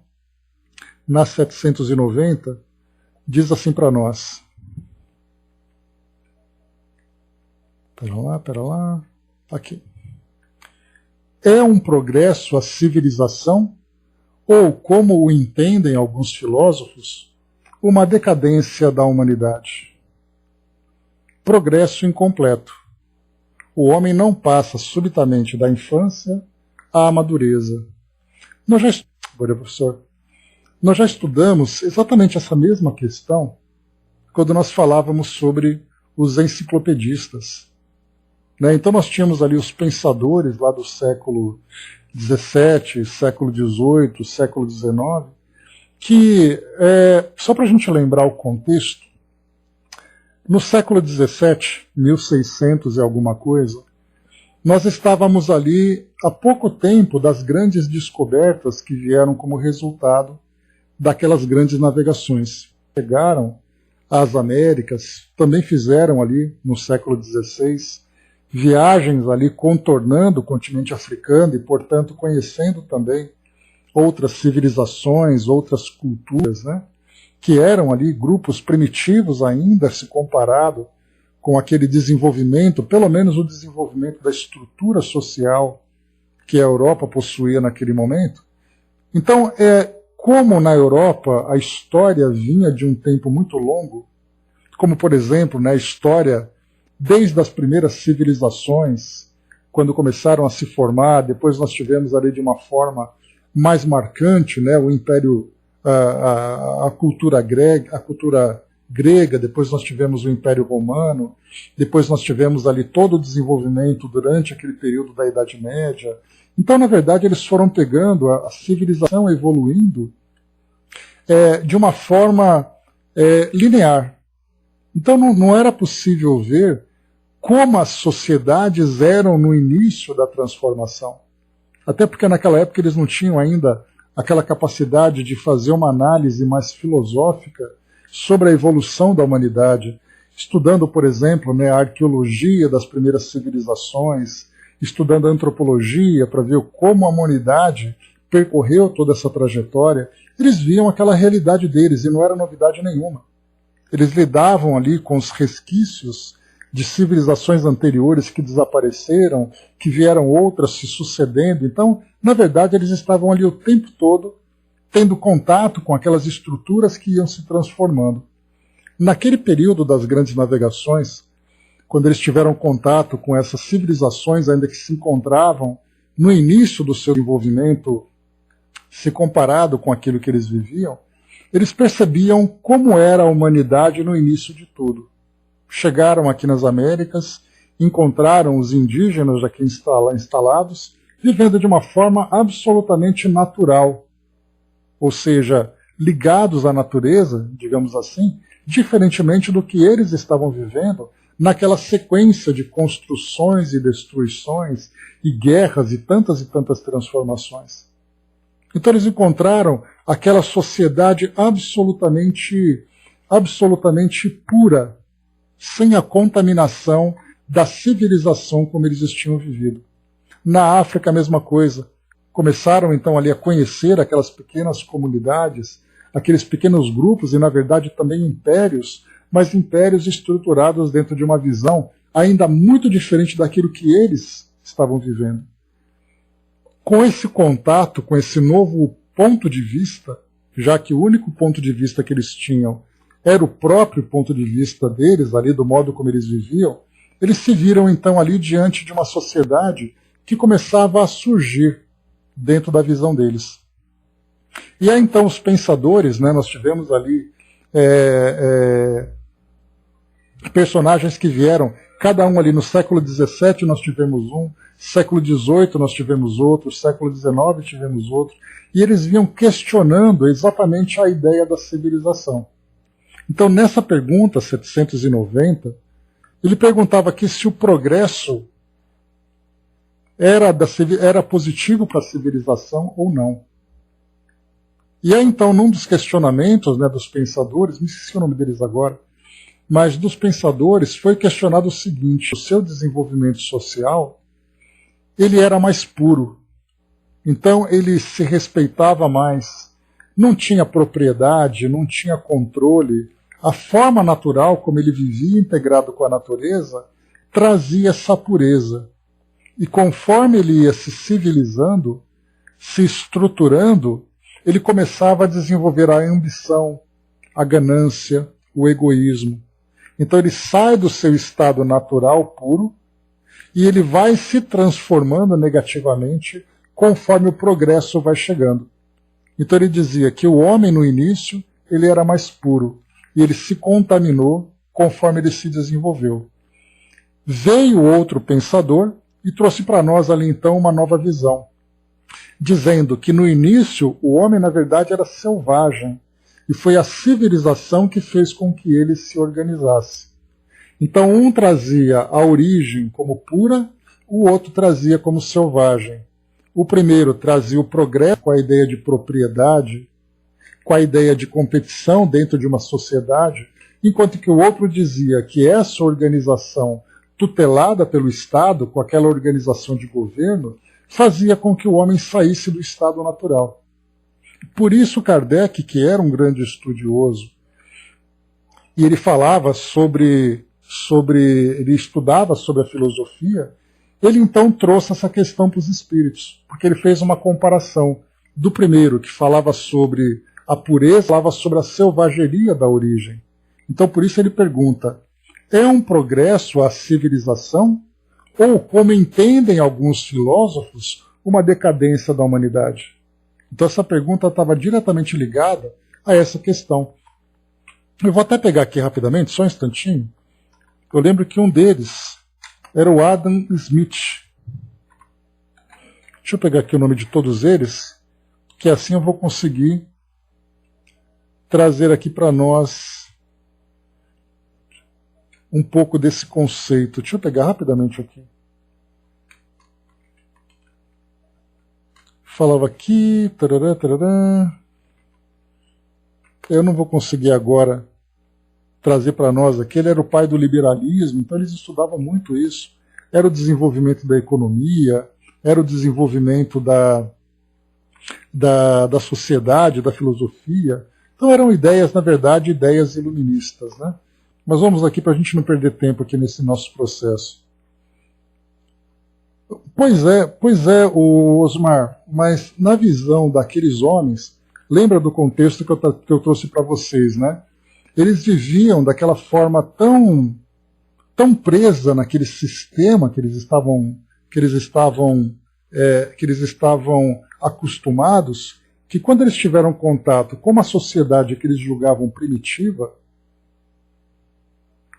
na 790, diz assim para nós. Pera lá. Aqui. É um progresso a civilização, ou, como o entendem alguns filósofos, uma decadência da humanidade? Progresso incompleto. O homem não passa subitamente da infância à madureza. Professor, nós já estudamos exatamente essa mesma questão quando nós falávamos sobre os enciclopedistas. Então nós tínhamos ali os pensadores lá do século XVII, século XVIII, século XIX, que, só para a gente lembrar o contexto, no século XVII, 1600 e alguma coisa, nós estávamos ali há pouco tempo das grandes descobertas que vieram como resultado daquelas grandes navegações. Chegaram às Américas, também fizeram ali no século XVI viagens ali contornando o continente africano e, portanto, conhecendo também outras civilizações, outras culturas, né, que eram ali grupos primitivos ainda, se comparado com aquele desenvolvimento, pelo menos o desenvolvimento da estrutura social que a Europa possuía naquele momento. Então, como na Europa a história vinha de um tempo muito longo, como, por exemplo, a história desde as primeiras civilizações, quando começaram a se formar, depois nós tivemos ali de uma forma mais marcante, o Império, a cultura grega, depois nós tivemos o Império Romano, depois nós tivemos ali todo o desenvolvimento durante aquele período da Idade Média. Então, na verdade, eles foram pegando a civilização evoluindo de uma forma linear. Então não era possível ver como as sociedades eram no início da transformação. Até porque naquela época eles não tinham ainda aquela capacidade de fazer uma análise mais filosófica sobre a evolução da humanidade, estudando, por exemplo, a arqueologia das primeiras civilizações, estudando a antropologia para ver como a humanidade percorreu toda essa trajetória. Eles viam aquela realidade deles e não era novidade nenhuma. Eles lidavam ali com os resquícios de civilizações anteriores que desapareceram, que vieram outras se sucedendo. Então, na verdade, eles estavam ali o tempo todo tendo contato com aquelas estruturas que iam se transformando. Naquele período das grandes navegações, quando eles tiveram contato com essas civilizações ainda que se encontravam no início do seu desenvolvimento, se comparado com aquilo que eles viviam, eles percebiam como era a humanidade no início de tudo. Chegaram aqui nas Américas, encontraram os indígenas aqui instalados, vivendo de uma forma absolutamente natural, ou seja, ligados à natureza, digamos assim, diferentemente do que eles estavam vivendo naquela sequência de construções e destruições e guerras e tantas transformações. Então eles encontraram aquela sociedade absolutamente pura, sem a contaminação da civilização como eles tinham vivido. Na África, a mesma coisa. Começaram então ali a conhecer aquelas pequenas comunidades, aqueles pequenos grupos e, na verdade, também impérios, mas impérios estruturados dentro de uma visão ainda muito diferente daquilo que eles estavam vivendo. Com esse contato, com esse novo ponto de vista, já que o único ponto de vista que eles tinham era o próprio ponto de vista deles, ali do modo como eles viviam, eles se viram então ali diante de uma sociedade que começava a surgir dentro da visão deles. E aí então os pensadores, nós tivemos ali personagens que vieram, cada um ali no século XVII nós tivemos um, século XVIII nós tivemos outro, século XIX tivemos outro, e eles vinham questionando exatamente a ideia da civilização. Então nessa pergunta 790, ele perguntava aqui se o progresso era positivo para a civilização ou não. E aí, então, num dos questionamentos, né, dos pensadores, não esqueci o nome deles agora, mas dos pensadores foi questionado o seguinte: o seu desenvolvimento social, ele era mais puro, então ele se respeitava mais, não tinha propriedade, não tinha controle, a forma natural como ele vivia integrado com a natureza trazia essa pureza. E conforme ele ia se civilizando, se estruturando, ele começava a desenvolver a ambição, a ganância, o egoísmo. Então ele sai do seu estado natural puro e ele vai se transformando negativamente conforme o progresso vai chegando. Então ele dizia que o homem no início ele era mais puro e ele se contaminou conforme ele se desenvolveu. Veio outro pensador e trouxe para nós ali então uma nova visão, dizendo que no início o homem na verdade era selvagem e foi a civilização que fez com que ele se organizasse. Então um trazia a origem como pura, o outro trazia como selvagem. O primeiro trazia o progresso com a ideia de propriedade, com a ideia de competição dentro de uma sociedade, enquanto que o outro dizia que essa organização tutelada pelo Estado, com aquela organização de governo, fazia com que o homem saísse do estado natural. Por isso Kardec, que era um grande estudioso, e ele falava ele estudava sobre a filosofia, ele então trouxe essa questão para os espíritos, porque ele fez uma comparação do primeiro, que falava sobre a pureza, falava sobre a selvageria da origem. Então por isso ele pergunta, é um progresso a civilização? Ou, como entendem alguns filósofos, uma decadência da humanidade? Então essa pergunta estava diretamente ligada a essa questão. Eu vou até pegar aqui rapidamente, só um instantinho. Eu lembro que um deles era o Adam Smith. Deixa eu pegar aqui o nome de todos eles, que assim eu vou conseguir trazer aqui para nós um pouco desse conceito. Deixa eu pegar rapidamente aqui. Falava aqui, tarará, tarará. Eu não vou conseguir agora trazer para nós aqui. Ele era o pai do liberalismo, então eles estudavam muito isso. Era o desenvolvimento da economia, era o desenvolvimento da sociedade, da filosofia. Então eram ideias, na verdade, ideias iluministas, né? Mas vamos aqui para a gente não perder tempo aqui nesse nosso processo. Pois é, Osmar, mas na visão daqueles homens, lembra do contexto que eu trouxe para vocês, né? Eles viviam daquela forma tão presa naquele sistema que eles estavam acostumados, que quando eles tiveram contato com uma sociedade que eles julgavam primitiva,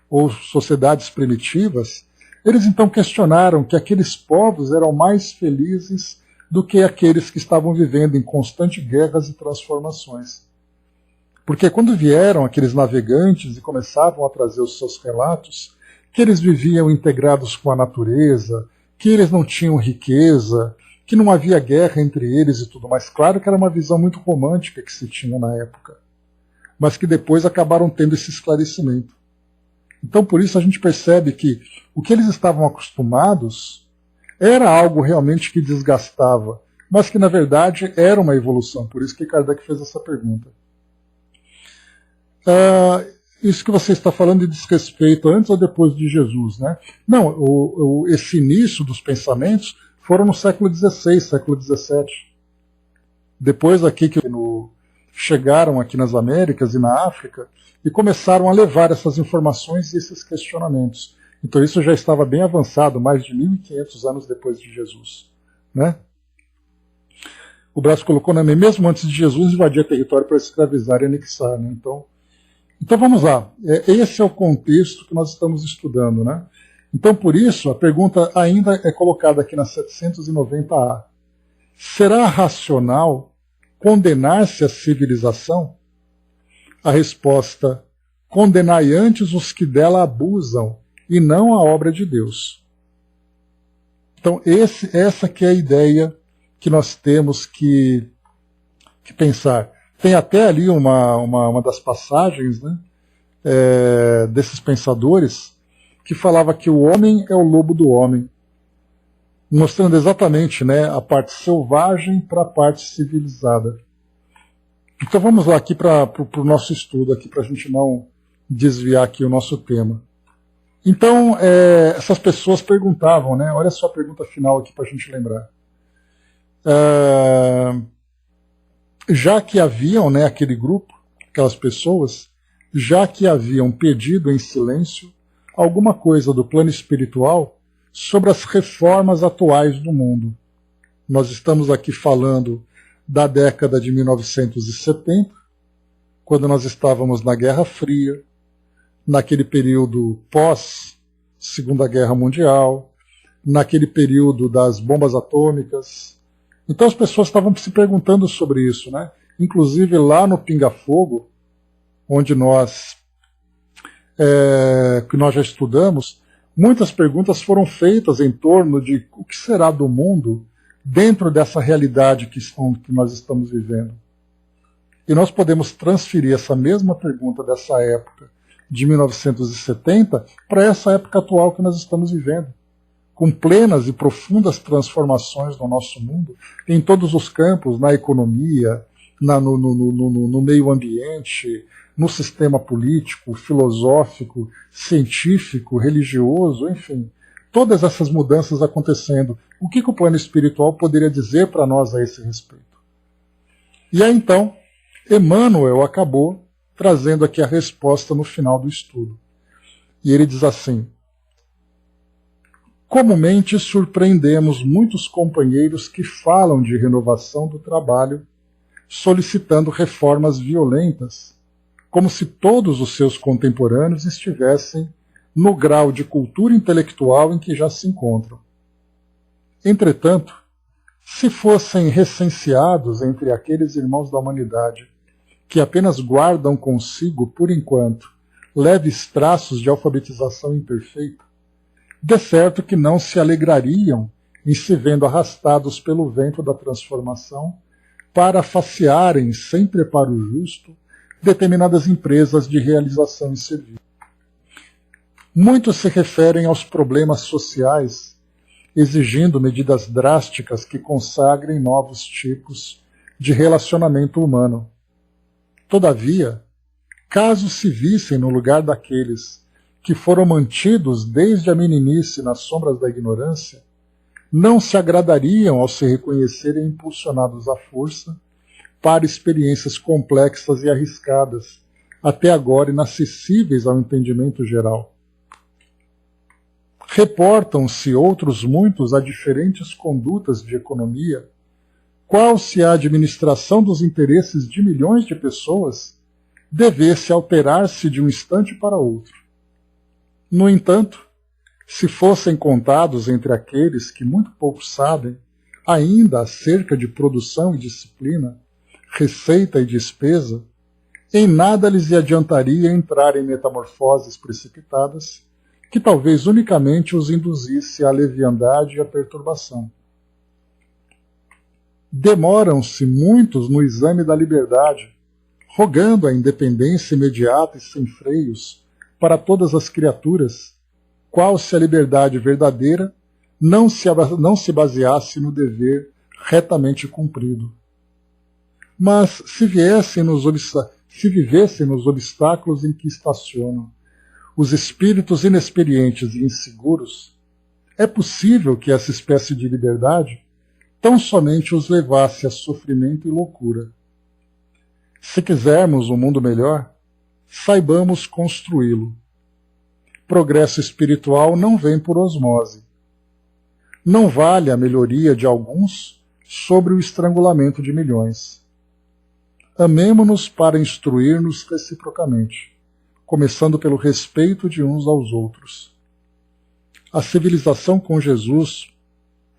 ou sociedades primitivas, eles então questionaram que aqueles povos eram mais felizes do que aqueles que estavam vivendo em constantes guerras e transformações. Porque quando vieram aqueles navegantes e começavam a trazer os seus relatos, que eles viviam integrados com a natureza, que eles não tinham riqueza, que não havia guerra entre eles e tudo mais. Claro que era uma visão muito romântica que se tinha na época, mas que depois acabaram tendo esse esclarecimento. Então, por isso a gente percebe que o que eles estavam acostumados era algo realmente que desgastava, mas que, na verdade, era uma evolução. Por isso que Kardec fez essa pergunta. Isso que você está falando diz respeito antes ou depois de Jesus, né? Não, esse início dos pensamentos foram no século XVI, século XVII. Depois aqui que chegaram aqui nas Américas e na África, e começaram a levar essas informações e esses questionamentos. Então isso já estava bem avançado, mais de 1.500 anos depois de Jesus, né? O Brás colocou, né, mesmo antes de Jesus invadir território para escravizar e anexar, né? Então vamos lá, esse é o contexto que nós estamos estudando, né? Então por isso a pergunta ainda é colocada aqui na 790A. Será racional condenar-se a civilização? A resposta: condenai antes os que dela abusam, e não a obra de Deus. Então essa que é a ideia que nós temos que pensar. Tem até ali uma das passagens, né, desses pensadores que falava que o homem é o lobo do homem, mostrando exatamente, né, a parte selvagem para a parte civilizada. Então vamos lá aqui para o nosso estudo, aqui para a gente não desviar aqui o nosso tema. Então, essas pessoas perguntavam, né, olha só a pergunta final aqui para a gente lembrar. Já que haviam, né, aquele grupo, aquelas pessoas, já que haviam pedido em silêncio alguma coisa do plano espiritual sobre as reformas atuais do mundo. Nós estamos aqui falando da década de 1970, quando nós estávamos na Guerra Fria, naquele período pós-Segunda Guerra Mundial, naquele período das bombas atômicas. Então as pessoas estavam se perguntando sobre isso, né? Inclusive lá no Pinga Fogo, onde que nós já estudamos, muitas perguntas foram feitas em torno de o que será do mundo dentro dessa realidade que nós estamos vivendo. E nós podemos transferir essa mesma pergunta dessa época de 1970 para essa época atual que nós estamos vivendo, com plenas e profundas transformações no nosso mundo, em todos os campos, na economia, no meio ambiente, no sistema político, filosófico, científico, religioso, enfim, todas essas mudanças acontecendo. O que o plano espiritual poderia dizer para nós a esse respeito? E aí então, Emmanuel acabou trazendo aqui a resposta no final do estudo. E ele diz assim: comumente surpreendemos muitos companheiros que falam de renovação do trabalho, solicitando reformas violentas, como se todos os seus contemporâneos estivessem no grau de cultura intelectual em que já se encontram. Entretanto, se fossem recenseados entre aqueles irmãos da humanidade que apenas guardam consigo, por enquanto, leves traços de alfabetização imperfeita, de certo que não se alegrariam em se vendo arrastados pelo vento da transformação para facearem, sem preparo justo, determinadas empresas de realização e serviço. Muitos se referem aos problemas sociais, exigindo medidas drásticas que consagrem novos tipos de relacionamento humano. Todavia, caso se vissem no lugar daqueles que foram mantidos desde a meninice nas sombras da ignorância, não se agradariam ao se reconhecerem impulsionados à força para experiências complexas e arriscadas, até agora inacessíveis ao entendimento geral. Reportam-se outros muitos a diferentes condutas de economia, qual se a administração dos interesses de milhões de pessoas devesse alterar-se de um instante para outro. No entanto, se fossem contados entre aqueles que muito pouco sabem ainda acerca de produção e disciplina, receita e despesa, em nada lhes adiantaria entrar em metamorfoses precipitadas, que talvez unicamente os induzisse à leviandade e à perturbação. Demoram-se muitos no exame da liberdade, rogando a independência imediata e sem freios para todas as criaturas, qual se a liberdade verdadeira não se baseasse no dever retamente cumprido. Mas se vivessem nos obstáculos em que estacionam os espíritos inexperientes e inseguros, é possível que essa espécie de liberdade tão somente os levasse a sofrimento e loucura. Se quisermos um mundo melhor, saibamos construí-lo. Progresso espiritual não vem por osmose. Não vale a melhoria de alguns sobre o estrangulamento de milhões. Amemo-nos para instruir-nos reciprocamente, começando pelo respeito de uns aos outros. A civilização com Jesus,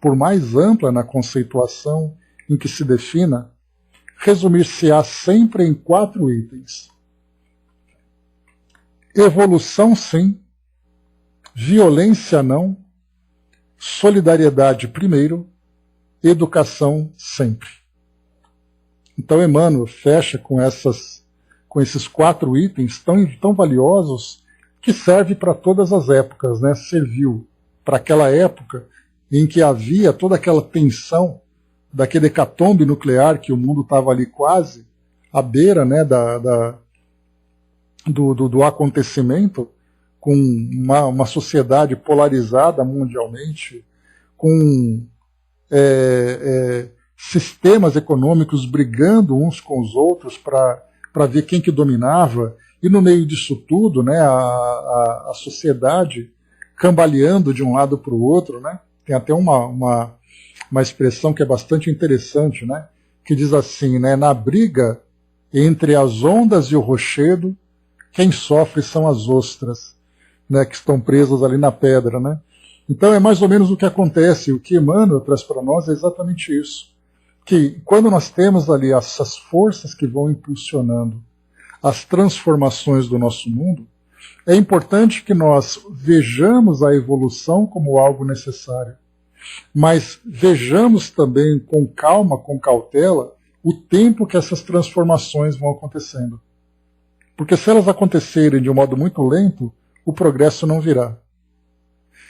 por mais ampla na conceituação em que se defina, resumir-se-á sempre em 4 itens. Evolução sim, violência não, solidariedade primeiro, educação sempre. Então Emmanuel fecha com esses 4 itens tão valiosos que serve para todas as épocas, né? Serviu para aquela época em que havia toda aquela tensão daquele hecatombe nuclear, que o mundo estava ali quase à beira, né, do acontecimento, com uma sociedade polarizada mundialmente, com sistemas econômicos brigando uns com os outros para ver quem que dominava, e no meio disso tudo, né, a sociedade cambaleando de um lado para o outro, né? Tem até uma expressão que é bastante interessante, né, que diz assim, né, na briga entre as ondas e o rochedo, quem sofre são as ostras, né, que estão presas ali na pedra, né? Então é mais ou menos o que acontece. O que Emmanuel traz para nós é exatamente isso, que quando nós temos ali essas forças que vão impulsionando as transformações do nosso mundo, é importante que nós vejamos a evolução como algo necessário, mas vejamos também com calma, com cautela, o tempo que essas transformações vão acontecendo. Porque se elas acontecerem de um modo muito lento, o progresso não virá.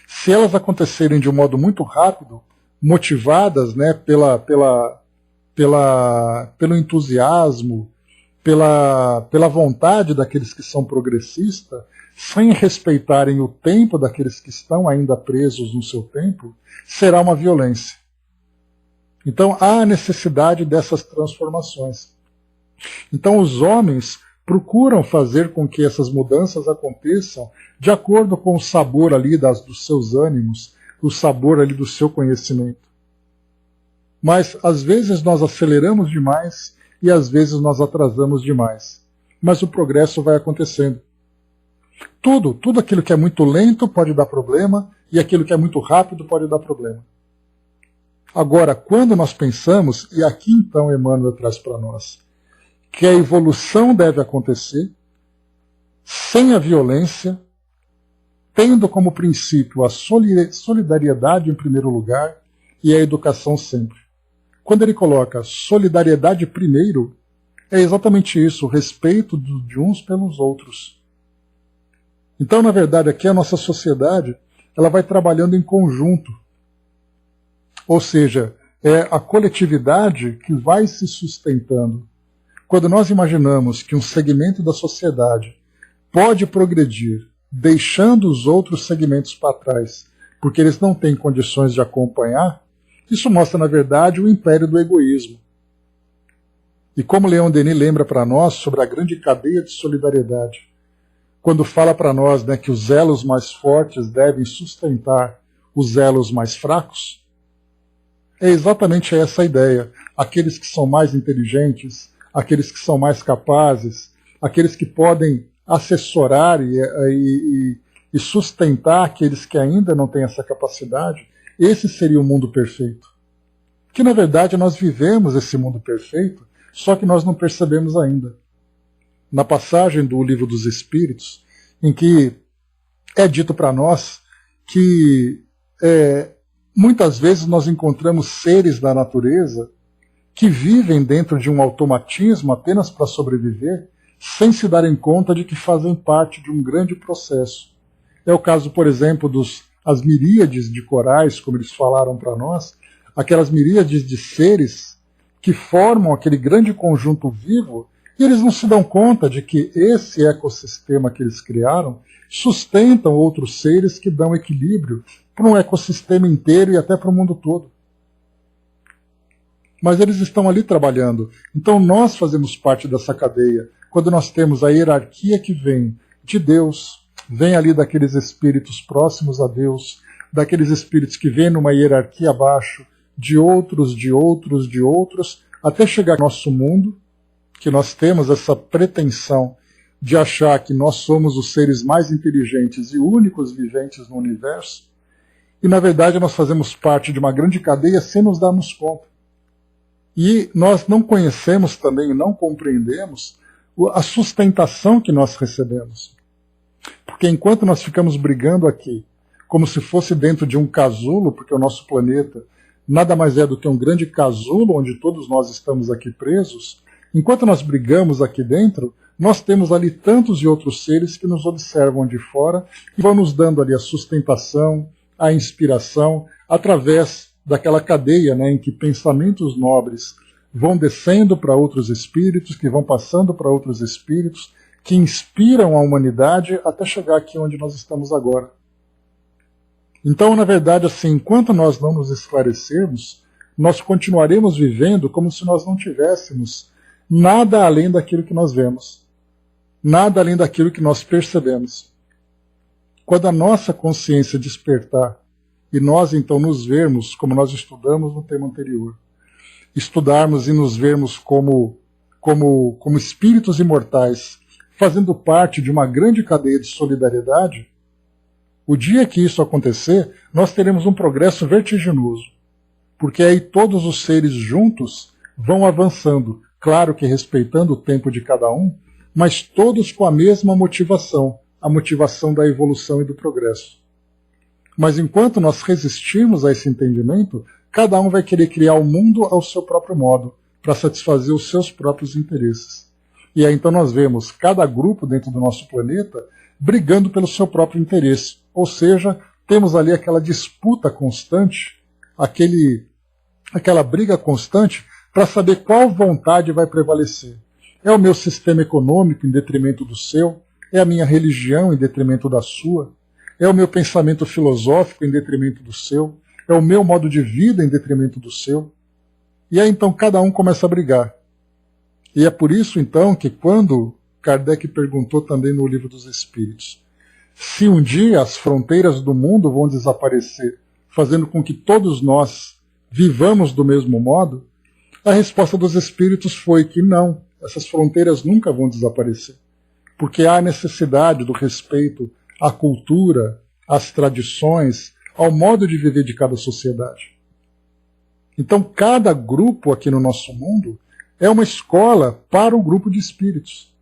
Se elas acontecerem de um modo muito rápido, motivadas, né, pelo entusiasmo, pela vontade daqueles que são progressistas, sem respeitarem o tempo daqueles que estão ainda presos no seu tempo, será uma violência. Então há necessidade dessas transformações. Então os homens procuram fazer com que essas mudanças aconteçam de acordo com o sabor ali dos seus ânimos, o sabor ali do seu conhecimento. Mas às vezes nós aceleramos demais e às vezes nós atrasamos demais. Mas o progresso vai acontecendo. Tudo aquilo que é muito lento pode dar problema e aquilo que é muito rápido pode dar problema. Agora, quando nós pensamos, e aqui então Emmanuel traz para nós, que a evolução deve acontecer sem a violência, tendo como princípio a solidariedade em primeiro lugar e a educação sempre. Quando ele coloca solidariedade primeiro, é exatamente isso, o respeito de uns pelos outros. Então, na verdade, aqui a nossa sociedade ela vai trabalhando em conjunto. Ou seja, é a coletividade que vai se sustentando. Quando nós imaginamos que um segmento da sociedade pode progredir, deixando os outros segmentos para trás, porque eles não têm condições de acompanhar, isso mostra, na verdade, o império do egoísmo. E como Leon Denis lembra para nós sobre a grande cadeia de solidariedade, quando fala para nós, né, que os elos mais fortes devem sustentar os elos mais fracos, é exatamente essa a ideia. Aqueles que são mais inteligentes, aqueles que são mais capazes, aqueles que podem assessorar e sustentar aqueles que ainda não têm essa capacidade, esse seria o mundo perfeito. Que na verdade nós vivemos esse mundo perfeito, só que nós não percebemos ainda. Na passagem do Livro dos Espíritos, em que é dito para nós que muitas vezes nós encontramos seres da natureza que vivem dentro de um automatismo apenas para sobreviver, sem se darem conta de que fazem parte de um grande processo. É o caso, por exemplo, as miríades de corais, como eles falaram para nós, aquelas miríades de seres que formam aquele grande conjunto vivo, e eles não se dão conta de que esse ecossistema que eles criaram sustentam outros seres que dão equilíbrio para um ecossistema inteiro e até para o mundo todo. Mas eles estão ali trabalhando. Então nós fazemos parte dessa cadeia. Quando nós temos a hierarquia que vem de Deus, vem ali daqueles espíritos próximos a Deus, daqueles espíritos que vêm numa hierarquia abaixo, de outros, até chegar ao nosso mundo, que nós temos essa pretensão de achar que nós somos os seres mais inteligentes e únicos viventes no universo, e na verdade nós fazemos parte de uma grande cadeia sem nos darmos conta. E nós não conhecemos também, não compreendemos a sustentação que nós recebemos. Porque enquanto nós ficamos brigando aqui, como se fosse dentro de um casulo, porque o nosso planeta nada mais é do que um grande casulo onde todos nós estamos aqui presos, enquanto nós brigamos aqui dentro, nós temos ali tantos e outros seres que nos observam de fora e vão nos dando ali a sustentação, a inspiração, através daquela cadeia, né, em que pensamentos nobres vão descendo para outros espíritos, que vão passando para outros espíritos, que inspiram a humanidade até chegar aqui onde nós estamos agora. Então, na verdade, assim, enquanto nós não nos esclarecermos, nós continuaremos vivendo como se nós não tivéssemos nada além daquilo que nós vemos, nada além daquilo que nós percebemos. Quando a nossa consciência despertar e nós então nos vermos, como nós estudamos no tema anterior, estudarmos e nos vermos como espíritos imortais, fazendo parte de uma grande cadeia de solidariedade, o dia que isso acontecer, nós teremos um progresso vertiginoso, porque aí todos os seres juntos vão avançando, claro que respeitando o tempo de cada um, mas todos com a mesma motivação, a motivação da evolução e do progresso. Mas enquanto nós resistirmos a esse entendimento, cada um vai querer criar o mundo ao seu próprio modo, para satisfazer os seus próprios interesses. E aí então nós vemos cada grupo dentro do nosso planeta brigando pelo seu próprio interesse. Ou seja, temos ali aquela disputa constante, aquela briga constante para saber qual vontade vai prevalecer. É o meu sistema econômico em detrimento do seu? É a minha religião em detrimento da sua? É o meu pensamento filosófico em detrimento do seu? É o meu modo de vida em detrimento do seu? E aí então cada um começa a brigar. E é por isso então que quando Kardec perguntou também no Livro dos Espíritos, se um dia as fronteiras do mundo vão desaparecer, fazendo com que todos nós vivamos do mesmo modo, a resposta dos Espíritos foi que não, essas fronteiras nunca vão desaparecer, porque há necessidade do respeito à cultura, às tradições, ao modo de viver de cada sociedade. Então cada grupo aqui no nosso mundo é uma escola para o grupo de espíritos.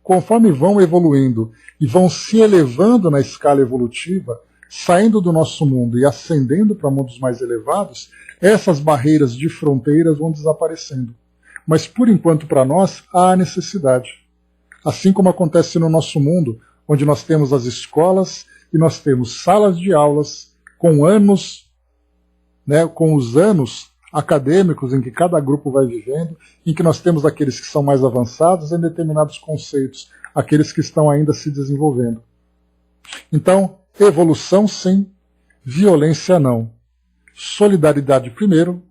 Conforme vão evoluindo e vão se elevando na escala evolutiva, saindo do nosso mundo e ascendendo para mundos mais elevados, essas barreiras de fronteiras vão desaparecendo. Mas, por enquanto, para nós, há necessidade. Assim como acontece no nosso mundo, onde nós temos as escolas e nós temos salas de aulas com anos, né, com os anos acadêmicos em que cada grupo vai vivendo, em que nós temos aqueles que são mais avançados em determinados conceitos, aqueles que estão ainda se desenvolvendo. Então, evolução sim, violência não. Solidariedade primeiro,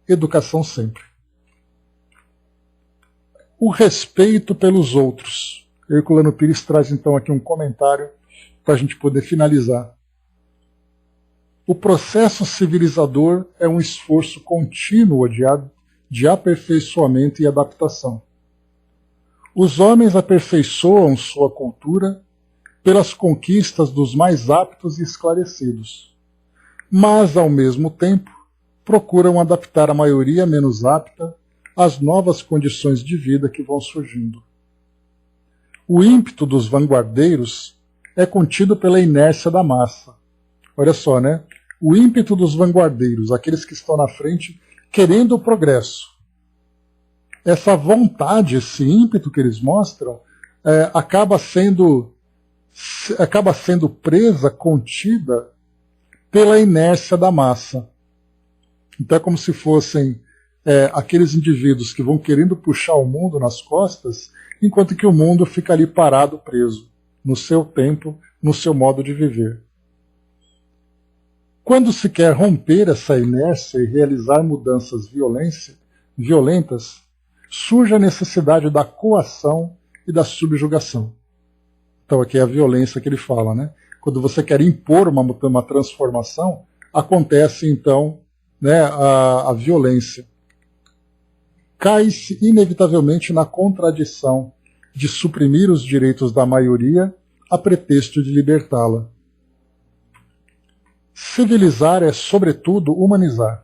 educação sempre. O respeito pelos outros. Herculano Pires traz então aqui um comentário para a gente poder finalizar. O processo civilizador é um esforço contínuo de aperfeiçoamento e adaptação. Os homens aperfeiçoam sua cultura pelas conquistas dos mais aptos e esclarecidos, mas, ao mesmo tempo, procuram adaptar a maioria menos apta às novas condições de vida que vão surgindo. O ímpeto dos vanguardeiros é contido pela inércia da massa. Olha só, né? O ímpeto dos vanguardeiros, aqueles que estão na frente, querendo o progresso. Essa vontade, esse ímpeto que eles mostram, acaba sendo presa, contida pela inércia da massa. Então é como se fossem aqueles indivíduos que vão querendo puxar o mundo nas costas, enquanto que o mundo fica ali parado, preso, no seu tempo, no seu modo de viver. Quando se quer romper essa inércia e realizar mudanças violentas, surge a necessidade da coação e da subjugação. Então aqui é a violência que ele fala, né? Quando você quer impor uma transformação, acontece então, né, a violência. Cai-se inevitavelmente na contradição de suprimir os direitos da maioria a pretexto de libertá-la. Civilizar é, sobretudo, humanizar.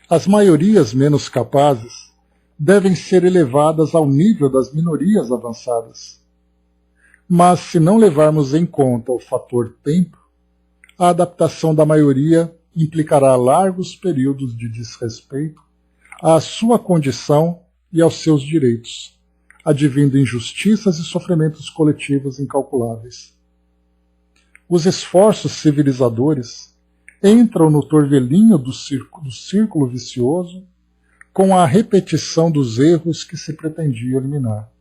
As maiorias menos capazes devem ser elevadas ao nível das minorias avançadas. Mas, se não levarmos em conta o fator tempo, a adaptação da maioria implicará largos períodos de desrespeito à sua condição e aos seus direitos, advindo injustiças e sofrimentos coletivos incalculáveis. Os esforços civilizadores entram no torvelinho do círculo vicioso com a repetição dos erros que se pretendia eliminar.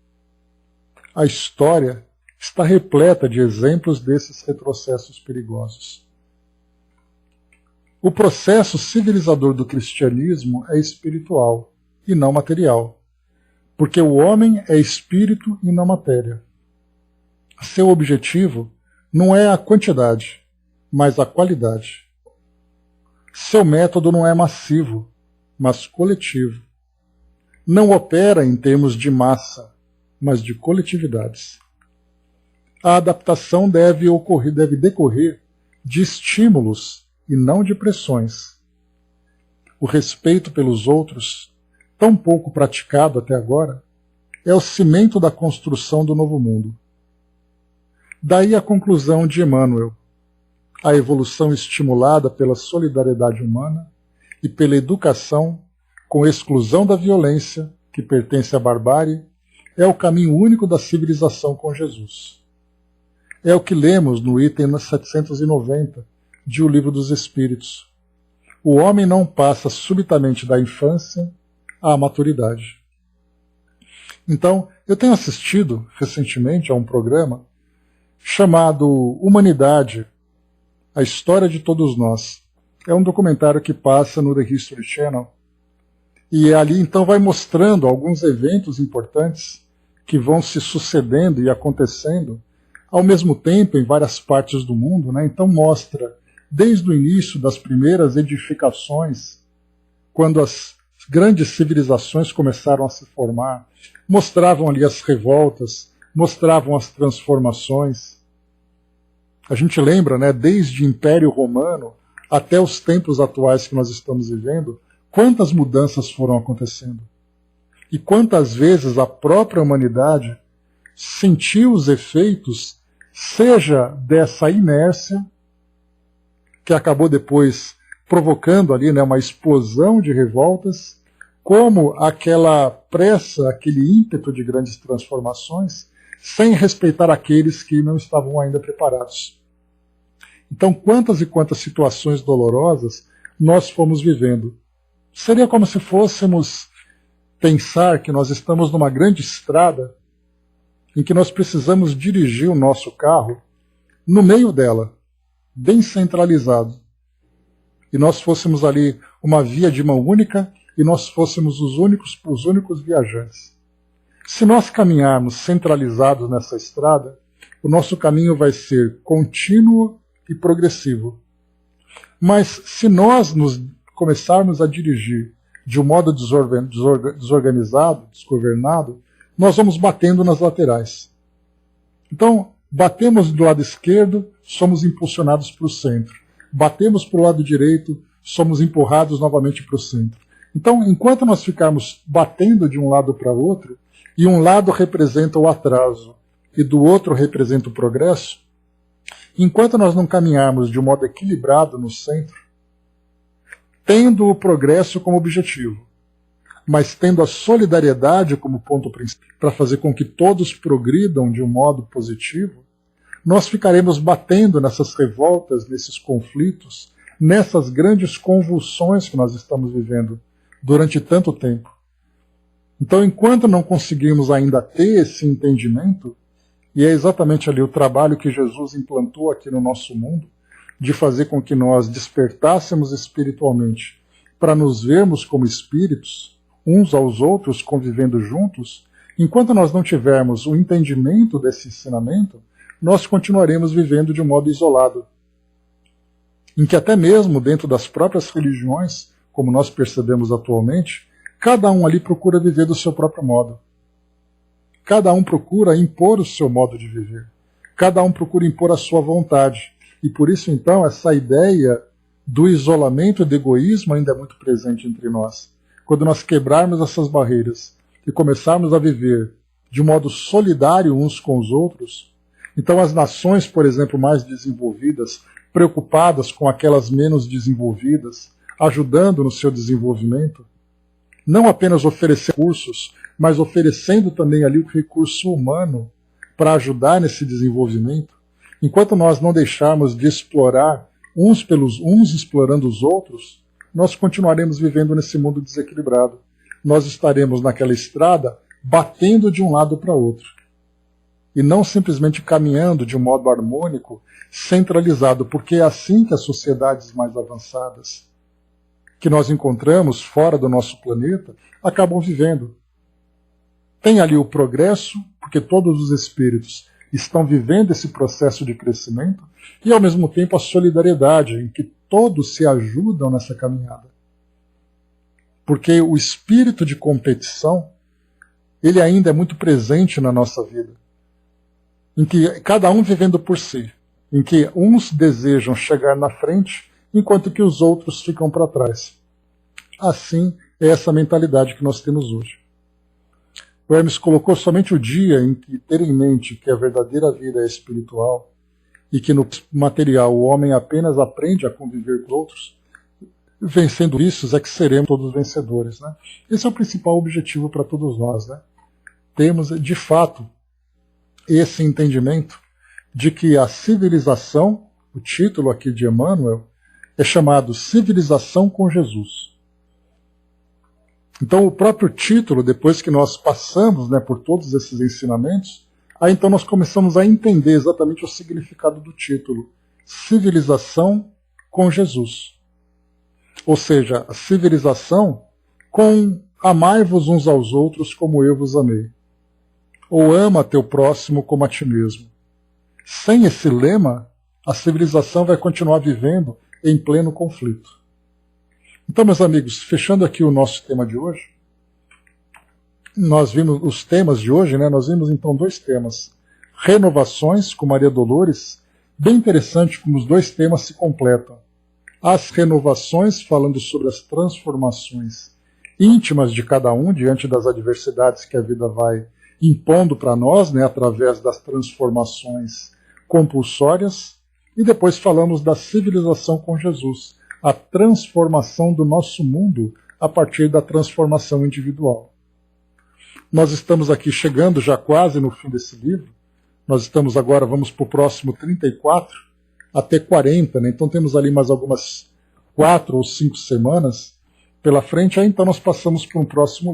A história está repleta de exemplos desses retrocessos perigosos. O processo civilizador do cristianismo é espiritual e não material, porque o homem é espírito e não matéria. Seu objetivo não é a quantidade, mas a qualidade. Seu método não é massivo, mas coletivo. Não opera em termos de massa, mas de coletividades. A adaptação deve decorrer de estímulos e não de pressões. O respeito pelos outros, tão pouco praticado até agora, é o cimento da construção do novo mundo. Daí a conclusão de Emmanuel: a evolução estimulada pela solidariedade humana e pela educação, com exclusão da violência, que pertence à barbárie, é o caminho único da civilização com Jesus. É o que lemos no item 790 de O Livro dos Espíritos. O homem não passa subitamente da infância à maturidade. Então, eu tenho assistido recentemente a um programa chamado Humanidade, a História de Todos Nós. É um documentário que passa no The History Channel. E ali então vai mostrando alguns eventos importantes que vão se sucedendo e acontecendo ao mesmo tempo em várias partes do mundo, né? Então mostra desde o início das primeiras edificações, quando as grandes civilizações começaram a se formar, mostravam ali as revoltas, mostravam as transformações. A gente lembra, né, desde o Império Romano até os tempos atuais que nós estamos vivendo, quantas mudanças foram acontecendo. E quantas vezes a própria humanidade sentiu os efeitos, seja dessa inércia, que acabou depois provocando ali, né, uma explosão de revoltas, como aquela pressa, aquele ímpeto de grandes transformações, sem respeitar aqueles que não estavam ainda preparados. Então, quantas e quantas situações dolorosas nós fomos vivendo. Seria como se fôssemos pensar que nós estamos numa grande estrada em que nós precisamos dirigir o nosso carro no meio dela, bem centralizado. E nós fôssemos ali uma via de mão única e nós fôssemos os únicos viajantes. Se nós caminharmos centralizados nessa estrada, o nosso caminho vai ser contínuo e progressivo. Mas se nós nos começarmos a dirigir de um modo desorganizado, desgovernado, nós vamos batendo nas laterais. Então, batemos do lado esquerdo, somos impulsionados para o centro. Batemos para o lado direito, somos empurrados novamente para o centro. Então, enquanto nós ficarmos batendo de um lado para o outro, e um lado representa o atraso e do outro representa o progresso, enquanto nós não caminharmos de um modo equilibrado no centro, tendo o progresso como objetivo, mas tendo a solidariedade como ponto principal para fazer com que todos progridam de um modo positivo, nós ficaremos batendo nessas revoltas, nesses conflitos, nessas grandes convulsões que nós estamos vivendo durante tanto tempo. Então, enquanto não conseguirmos ainda ter esse entendimento, e é exatamente ali o trabalho que Jesus implantou aqui no nosso mundo, de fazer com que nós despertássemos espiritualmente para nos vermos como espíritos, uns aos outros, convivendo juntos, enquanto nós não tivermos o entendimento desse ensinamento, nós continuaremos vivendo de um modo isolado, em que até mesmo dentro das próprias religiões, como nós percebemos atualmente, cada um ali procura viver do seu próprio modo. Cada um procura impor o seu modo de viver. Cada um procura impor a sua vontade. E por isso, então, essa ideia do isolamento e do egoísmo ainda é muito presente entre nós. Quando nós quebrarmos essas barreiras e começarmos a viver de um modo solidário uns com os outros, então as nações, por exemplo, mais desenvolvidas, preocupadas com aquelas menos desenvolvidas, ajudando no seu desenvolvimento, não apenas oferecer cursos, mas oferecendo também ali o recurso humano para ajudar nesse desenvolvimento, enquanto nós não deixarmos de explorar uns explorando os outros, nós continuaremos vivendo nesse mundo desequilibrado. Nós estaremos naquela estrada batendo de um lado para outro. E não simplesmente caminhando de um modo harmônico, centralizado, porque é assim que as sociedades mais avançadas que nós encontramos fora do nosso planeta acabam vivendo. Tem ali o progresso, porque todos os espíritos estão vivendo esse processo de crescimento, e ao mesmo tempo a solidariedade, em que todos se ajudam nessa caminhada. Porque o espírito de competição, ele ainda é muito presente na nossa vida, em que cada um vivendo por si, em que uns desejam chegar na frente, enquanto que os outros ficam para trás. Assim é essa mentalidade que nós temos hoje. O Hermes colocou somente o dia em que ter em mente que a verdadeira vida é espiritual e que no material o homem apenas aprende a conviver com outros, vencendo vícios é que seremos todos vencedores, né? Esse é o principal objetivo para todos nós, né? Temos, de fato, esse entendimento de que a civilização, o título aqui de Emmanuel, é chamado Civilização com Jesus. Então o próprio título, depois que nós passamos, né, por todos esses ensinamentos, aí então nós começamos a entender exatamente o significado do título, Civilização com Jesus. Ou seja, a civilização com amai-vos uns aos outros como eu vos amei. Ou ama teu próximo como a ti mesmo. Sem esse lema, a civilização vai continuar vivendo em pleno conflito. Então, meus amigos, fechando aqui o nosso tema de hoje, nós vimos os temas de hoje, né? Nós vimos então dois temas. Renovações, com Maria Dolores, bem interessante como os dois temas se completam. As renovações, falando sobre as transformações íntimas de cada um diante das adversidades que a vida vai impondo para nós, né, através das transformações compulsórias, e depois falamos da civilização com Jesus, a transformação do nosso mundo a partir da transformação individual. Nós estamos aqui chegando já quase no fim desse livro, nós estamos agora, vamos para o próximo 34 até 40, né? Então temos ali mais algumas 4 ou 5 semanas pela frente, aí então nós passamos para um próximo